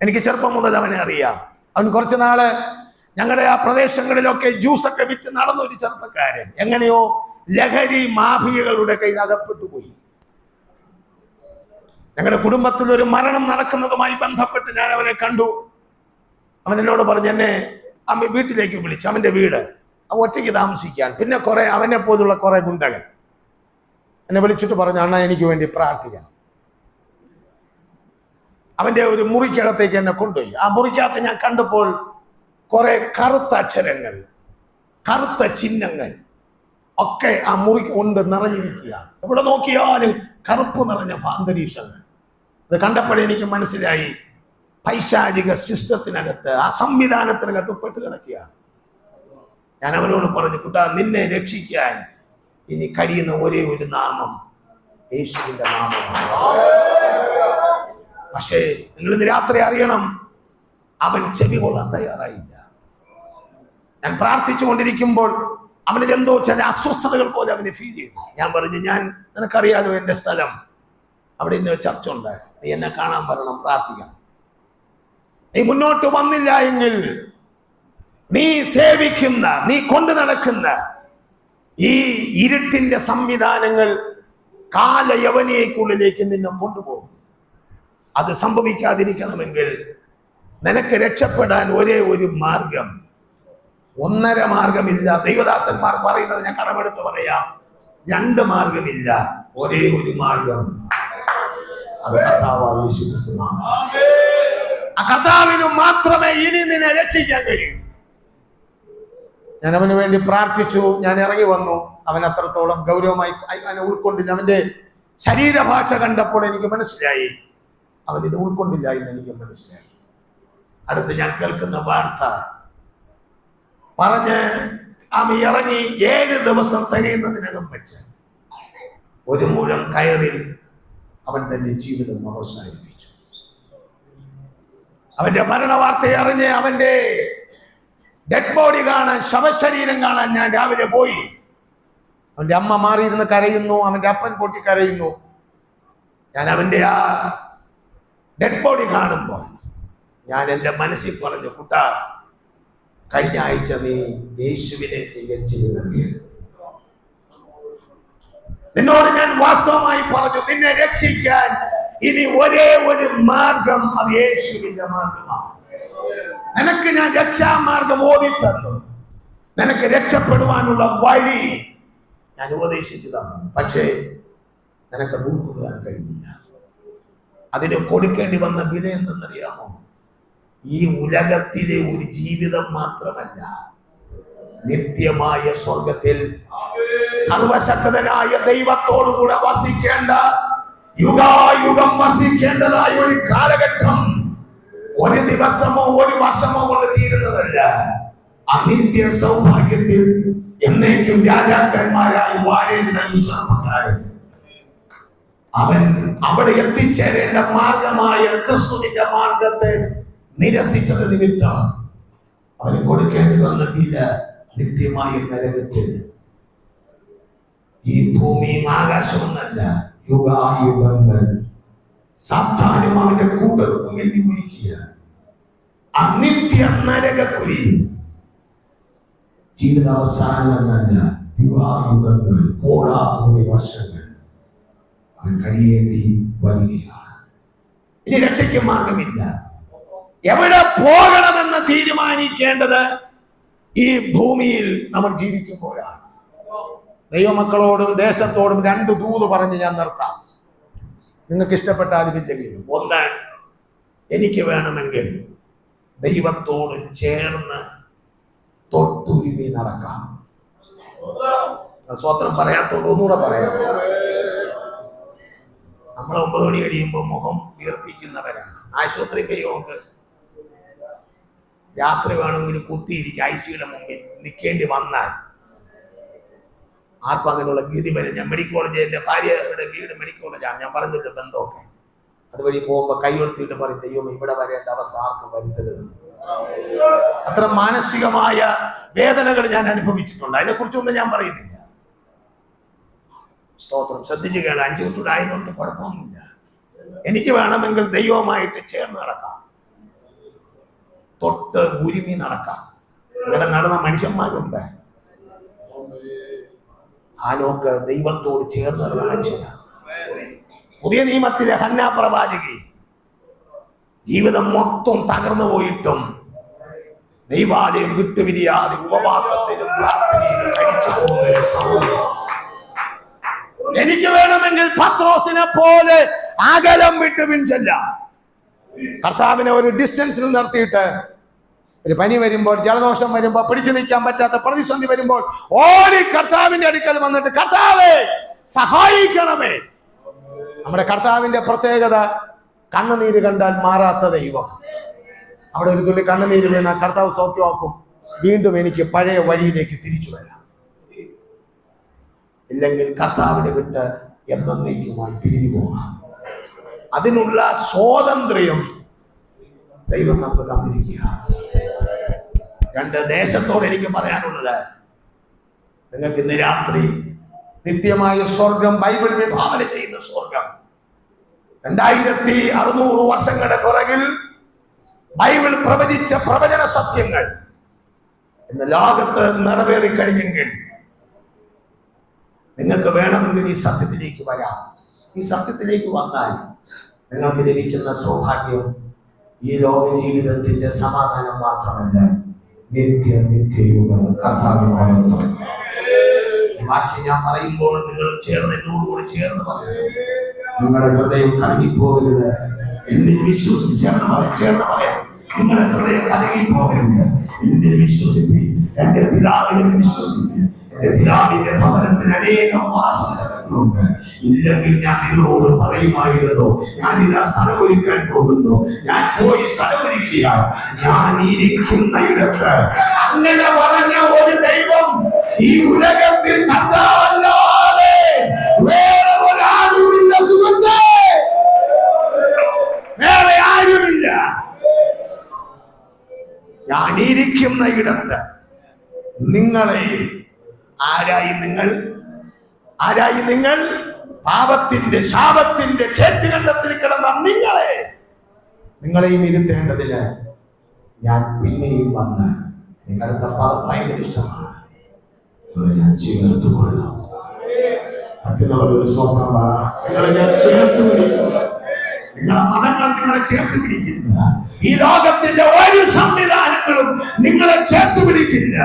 [SPEAKER 2] എനിക്ക് ചെറുപ്പം മുതൽ അവനെ അറിയാം. അവൻ കുറച്ചു നാള് ഞങ്ങളുടെ ആ പ്രദേശങ്ങളിലൊക്കെ ജ്യൂസൊക്കെ വിറ്റ് നടന്ന ഒരു ചെറുപ്പക്കാരൻ എങ്ങനെയോ ലഹരി മാഫിയകളുടെ കയ്യിൽ അകപ്പെട്ടു പോയി. ഞങ്ങളുടെ കുടുംബത്തിൽ ഒരു മരണം നടക്കുന്നതുമായി ബന്ധപ്പെട്ട് ഞാൻ അവനെ കണ്ടു. അവൻ എന്നോട് പറഞ്ഞു, എന്നെ അമ്മ വീട്ടിലേക്ക് വിളിച്ചു. അവന്റെ വീട്, അവൻ ഒറ്റയ്ക്ക് താമസിക്കാൻ. പിന്നെ അവനെ പോലുള്ള കുറെ ഗുണ്ടകൾ എന്നെ വിളിച്ചിട്ട് പറഞ്ഞു, അണ്ണാ എനിക്ക് വേണ്ടി പ്രാർത്ഥിക്കണം. അവന്റെ ഒരു മുറിക്കകത്തേക്ക് എന്നെ കൊണ്ടുപോയി. ആ മുറിക്കകത്ത് ഞാൻ കണ്ടപ്പോൾ കുറെ കറുത്ത അക്ഷരങ്ങൾ, കറുത്ത ചിഹ്നങ്ങൾ ഒക്കെ ആ മുറി കൊണ്ട് നിറഞ്ഞിരിക്കുകയാണ്. എവിടെ നോക്കിയാലും കറുപ്പ് നിറഞ്ഞ അന്തരീക്ഷങ്ങൾ. അത് കണ്ടപ്പോഴേ എനിക്ക് മനസ്സിലായി, പൈശാചിക സിസ്റ്റത്തിനകത്ത്, ആ സംവിധാനത്തിനകത്ത് പെട്ട് കിടക്കുകയാണ്. ഞാൻ അവനോട് പറഞ്ഞു, കുട്ടാ, നിന്നെ രക്ഷിക്കാൻ ഇനി കഴിയുന്ന ഒരേ ഒരു നാമം യേശുവിന്റെ നാമമാണ്. പക്ഷേ നിങ്ങൾ ഇന്ന് രാത്രി അറിയണം, അവൻ ചെവി കൊള്ളാൻ തയ്യാറായില്ല. ഞാൻ പ്രാർത്ഥിച്ചു കൊണ്ടിരിക്കുമ്പോൾ
[SPEAKER 1] അവന് എന്തോ ചില അസ്വസ്ഥതകൾ പോലെ അവന് ഫീൽ ചെയ്തു. ഞാൻ പറഞ്ഞു, നിനക്കറിയാലോ എൻ്റെ സ്ഥലം, അവിടെ ഇന്ന് ചർച്ച ഉണ്ട്, നീ എന്നെ കാണാൻ വരണം, പ്രാർത്ഥിക്കണം. നീ മുന്നോട്ട് വന്നില്ല എങ്കിൽ നീ സേവിക്കുന്ന, നീ കൊണ്ടു നടക്കുന്ന ഈ ഇരുട്ടിന്റെ സംവിധാനങ്ങൾ കാലയവനിയേക്കുള്ളിലേക്ക് നിന്നെ കൊണ്ടുപോകും. അത് സംഭവിക്കാതിരിക്കണമെങ്കിൽ നിനക്ക് രക്ഷപ്പെടാൻ ഒരേ ഒരു മാർഗം, ഒന്നര മാർഗമില്ല. ദൈവദാസന്മാർ പറയുന്നത് ഞാൻ കടമെടുത്ത് പറയാം, 2 മാർഗമില്ല, ഒരേ ഒരു മാർഗം. അത് കർത്താവായ യേശു ക്രിസ്തുവാണ്. ആ കർത്താവിന് മാത്രമേ ഇനി നിന്നെ രക്ഷിക്കാൻ കഴിയൂ.
[SPEAKER 2] ഞാൻ അവന് വേണ്ടി പ്രാർത്ഥിച്ചു. ഞാൻ ഇറങ്ങി വന്നു. അവൻ അത്രത്തോളം ഗൗരവമായി അവനെ ഉൾക്കൊണ്ടില്ല. അവന്റെ
[SPEAKER 1] ശരീരഭാഷ കണ്ടപ്പോൾ എനിക്ക് മനസ്സിലായി അവൻ ഇത് ഉൾക്കൊണ്ടില്ല എന്ന് എനിക്ക് മനസ്സിലായി. അടുത്ത് ഞാൻ കേൾക്കുന്ന വാർത്ത പറഞ്ഞ് അവൻ ഇറങ്ങി 7 ദിവസം തികയുന്നതിനകം വെച്ച് 1 മുഴം കയറിൽ അവൻ തന്റെ ജീവിതം അവസാനിപ്പിച്ചു. അവന്റെ മരണ വാർത്ത അറിഞ്ഞ് അവന്റെ ഡെഡ് ബോഡി കാണാൻ, ശവശരീരം കാണാൻ ഞാൻ രാവിലെ പോയി.
[SPEAKER 2] അവന്റെ അമ്മ മാറിയിരുന്ന് കരയുന്നു, അവന്റെ അപ്പൻ പൊട്ടി കരയുന്നു.
[SPEAKER 1] ഞാൻ അവന്റെ ആ ഡെഡ് ബോഡി കാണുമ്പോൾ ഞാൻ എൻ്റെ മനസ്സിൽ പറഞ്ഞു, കുട്ടാ, കഴിഞ്ഞ ആഴ്ച നീ യേശുവിനെ സ്വീകരിച്ചിരുന്നെങ്കിൽ നിന്നോട് ഞാൻ വാസ്തവമായി പറഞ്ഞു, നിന്നെ രക്ഷിക്കാൻ ഇനി ഒരേ ഒരു മാർഗം, അത് യേശുവിന്റെ മാർഗമാണ്. നിനക്ക് ഞാൻ രക്ഷാമാർഗം ഓടിത്തന്നു, നിനക്ക് രക്ഷപ്പെടുവാനുള്ള വഴി ഞാൻ ഉപദേശിച്ചു തന്നു. പക്ഷേ നിനക്കത് ഉൾക്കൊള്ളാൻ കഴിഞ്ഞില്ല. അതിന് കൊടുക്കേണ്ടി വന്ന വില എന്തെന്നറിയാമോ? ഈ ഉലകത്തിലെ ഒരു ജീവിതം മാത്രമല്ല, നിത്യമായ സ്വർഗത്തിൽ സർവശക്തനായ ദൈവത്തോടുകൂടെ വസിക്കേണ്ട, യുഗായുഗം വസിക്കേണ്ടതായ ഒരു കാലഘട്ടം ഒരു ദിവസമോ ഒരു വർഷമോ കൊണ്ട് തീരുന്നതല്ല. ആ നിത്യ സൗഭാഗ്യത്തിൽ എന്നേക്കും രാജാക്കന്മാരായി വാഴേണ്ട ഈ ചെറുപ്പക്കാരൻ, അവൻ അവിടെ എത്തിച്ചേരേണ്ട മാർഗമായ ക്രിസ്തുവിന്റെ മാർഗത്തെ നിരസിച്ചത് നിമിത്തം അവന് കൊടുക്കേണ്ടി വന്ന വില നിത്യമായ നരകത്തിൽ. ഈ ഭൂമിയും ആകാശമൊന്നല്ല, യുഗായുഗങ്ങൾ സാത്താനും അവന്റെ കൂട്ടർക്കും വേണ്ടി ഒരുക്കിയ അനിത്യ നരകക്കുഴി. ജീവിതാവസാനം എന്നല്ല, യുഗായുഗങ്ങൾ, കോടാനുകോടി വർഷങ്ങൾ അവൻ കഴിയേണ്ടി വരികയാണ്. ഇനി രക്ഷയ്ക്ക് മാർഗമില്ല. എവിടെ പോകണമെന്ന് തീരുമാനിക്കേണ്ടത് ഈ ഭൂമിയിൽ നമ്മൾ ജീവിക്കുമ്പോഴാണ്.
[SPEAKER 2] ദൈവമക്കളോടും ദേശത്തോടും 2 ദൂത് പറഞ്ഞ് ഞാൻ നിർത്താം. നിങ്ങൾക്ക് ഇഷ്ടപ്പെട്ടാലും ഇല്ലെങ്കിലും.
[SPEAKER 1] 1, എനിക്ക് വേണമെങ്കിൽ ദൈവത്തോട് ചേർന്ന് തൊട്ടുരുമി നടക്കാം. സ്വത്രം പറയാത്തോണ്ട് ഒന്നുകൂടെ പറയാം. നമ്മൾ 9 മണി കഴിയുമ്പോൾ മുഖം വീർപ്പിക്കുന്നവരാണ്. ആശുപത്രി പോയോക്ക് രാത്രി വേണമെങ്കിൽ കുത്തിയിരിക്കും, ഐസിയുടെ മുമ്പിൽ നിൽക്കേണ്ടി വന്നാൽ ആർക്കും അങ്ങനെയുള്ള ഗതി വരും. ഞാൻ മെഡിക്കൽ കോളേജ്, എൻ്റെ ഭാര്യയുടെ വീട് മെഡിക്കൽ കോളേജാണ്, ഞാൻ പറഞ്ഞില്ല ബന്ധമൊക്കെ. അതുവഴി പോകുമ്പോൾ കൈയൊടുത്തിട്ട് പറയും, ദൈവം ഇവിടെ വരേണ്ട അവസ്ഥ ആർക്കും വരുത്തരുതെന്ന്. അത്ര മാനസികമായ വേദനകൾ ഞാൻ അനുഭവിച്ചിട്ടുണ്ട്. അതിനെക്കുറിച്ചൊന്നും ഞാൻ പറയുന്നില്ല. സ്തോത്രം. ശ്രദ്ധിച്ചു കേള. 5 മിനിറ്റ് കുഴപ്പമൊന്നുമില്ല. എനിക്ക് വേണമെങ്കിൽ ദൈവവുമായിട്ട് ചേർന്ന് നടക്കാം, തൊട്ട് ഉരുമി നടക്കാം. ഇവിടെ നടന്ന മനുഷ്യന്മാരുണ്ട്. ഹാനോക്ക് ദൈവത്തോട് ചേർന്ന് നടന്ന മനുഷ്യനാണ്. പുതിയ നിയമത്തിലെ ഹന്നാ പ്രവാചകി ജീവിതം മൊത്തം തകർന്നു പോയിട്ടും ദൈവാലയം വിട്ടുപിരിയാതെ ഉപവാസത്തിലും പ്രാർത്ഥനയിലും കഴിച്ചു പോകുന്ന എനിക്ക് വേണമെങ്കിൽ പത്രോസിനെ പോലെ അകലം വിട്ട് പിൻചെല്ല.
[SPEAKER 2] കർത്താവിനെ ഒരു ഡിസ്റ്റൻസിൽ നിർത്തിയിട്ട് ഒരു പനി വരുമ്പോൾ, ജലദോഷം വരുമ്പോൾ, പിടിച്ചു നിൽക്കാൻ പറ്റാത്ത പ്രതിസന്ധി വരുമ്പോൾ ഓടി കർത്താവിന്റെ അടുക്കൽ വന്നിട്ട്, കർത്താവേ സഹായിക്കണമേ. നമ്മുടെ കർത്താവിന്റെ പ്രത്യേകത, കണ്ണുനീര് കണ്ടാൽ മാറാത്ത ദൈവം. അവിടെ ഒരു തുള്ളി കണ്ണുനീര് വീണ കർത്താവ് സൗഖ്യമാക്കും. വീണ്ടും എനിക്ക് പഴയ വഴിയിലേക്ക് തിരിച്ചു വരാം.
[SPEAKER 1] ഇല്ലെങ്കിൽ കർത്താവിനെ വിട്ട് എന്നേക്കുമായി പിരിഞ്ഞു പോകാം. അതിനുള്ള സ്വാതന്ത്ര്യം ദൈവം നമുക്ക് തന്നിരിക്കുക. 2 ദേശത്തോട് എനിക്ക് പറയാനുള്ളത്, നിങ്ങൾക്ക് ഇന്ന് രാത്രി നിത്യമായ സ്വർഗം ബൈബിൾ വിഭാവന ചെയ്യുന്ന സ്വർഗം 2600 വർഷങ്ങളുടെ പുറകിൽ ബൈബിൾ പ്രവചിച്ച പ്രവചന സത്യങ്ങൾ ഇന്ന് ലോകത്ത് നിറവേറിക്കഴിഞ്ഞെങ്കിൽ നിങ്ങൾക്ക് വേണമെങ്കിൽ ഈ സത്യത്തിലേക്ക് വരാം. ഈ സത്യത്തിലേക്ക് വന്നാൽ നിങ്ങൾക്ക് ലഭിക്കുന്ന സൗഭാഗ്യം ഈ ലോക ജീവിതത്തിന്റെ സമാധാനം മാത്രമല്ല, നിത്യയുഗം കർത്താവിനോടൊപ്പം. വാക്യം ഞാൻ പറയുമ്പോൾ നിങ്ങൾ ചേർന്ന് എന്നോടുകൂടി ചേർന്ന് പറയണം. നിങ്ങളുടെ ഹൃദയം കലങ്ങിപ്പോകരുത്. എന്നിൽ വിശ്വസിച്ച് ചേർന്ന് പറയാം. നിങ്ങളുടെ ഹൃദയം കലങ്ങിപ്പോകരുത്. എന്നിൽ വിശ്വസിപ്പി. എന്റെ പിതാവിനെ വിശ്വസിപ്പി. എന്റെ പിതാവിന്റെ ഭവനത്തിന് അനേകം വാസനകളുണ്ട്. ഇല്ലെങ്കിൽ ഞാൻ നിങ്ങളോട് പറയുമായിരുന്നു, ഞാൻ ഇതാ സ്ഥലമൊരുക്കാൻ പോകുന്നു, ഞാൻ പോയി സ്ഥലമൊരുക്കുക, ഞാൻ ഇരിക്കുന്ന ഇടത്ത്. അങ്ങനെ പറഞ്ഞ ഒരു ദൈവം ഈ ഉലകത്തിൽ കർത്താവല്ലാതെ വേറെ ഒരാളുമില്ല സുഹൃത്തേ, വേറെ ആരുമില്ല. ഞാൻ ഇരിക്കുന്ന ഇടത്ത് നിങ്ങളെ ആരായി നിങ്ങൾ പാപത്തിന്റെ ശാപത്തിന്റെ ചേച്ചുകണ്ടത്തിൽ കിടന്ന നിങ്ങളെയും ഇരുത്തേണ്ടതിന് ഞാൻ പിന്നെയും വന്ന് നിങ്ങളുടെ പാദം ഭയങ്കര ഇഷ്ടമാണ്, നിങ്ങളെ ഞാൻ ചേർത്തുകൊള്ളാം. മറ്റുള്ളവരൊരു സ്വപ്നം നിങ്ങളെ ഞാൻ ചേർത്ത് പിടിക്കും. നിങ്ങളുടെ മതങ്ങൾ നിങ്ങളെ ചേർത്ത് പിടിക്കില്ല. ഈ ലോകത്തിന്റെ ഒരു സംവിധാനങ്ങളും നിങ്ങളെ ചേർത്ത് പിടിക്കില്ല.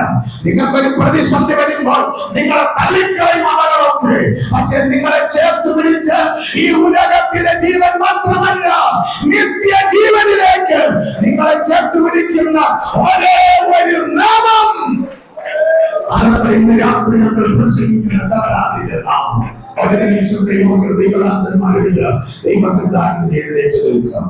[SPEAKER 1] നിങ്ങൾക്കൊരു പ്രതിസന്ധി വരുമ്പോൾ നിങ്ങളെ തള്ളിക്കളയും അവകളൊക്കെ. പക്ഷെ നിങ്ങളെ ചേർത്ത് പിടിച്ച് ഈ ഉലകത്തിലെ ജീവൻ മാത്രമല്ല, നിത്യജീവനിലേക്ക് നിങ്ങളെ ചേർത്ത് പിടിക്കുന്ന ഒരേ ഒരു നാമം, ഇന്ന് രാത്രി ഞങ്ങൾ പ്രസംഗിക്കുന്ന നാമം. ദൈവസന്താനത്തിന് എഴുന്നേറ്റ് നിൽക്കാം.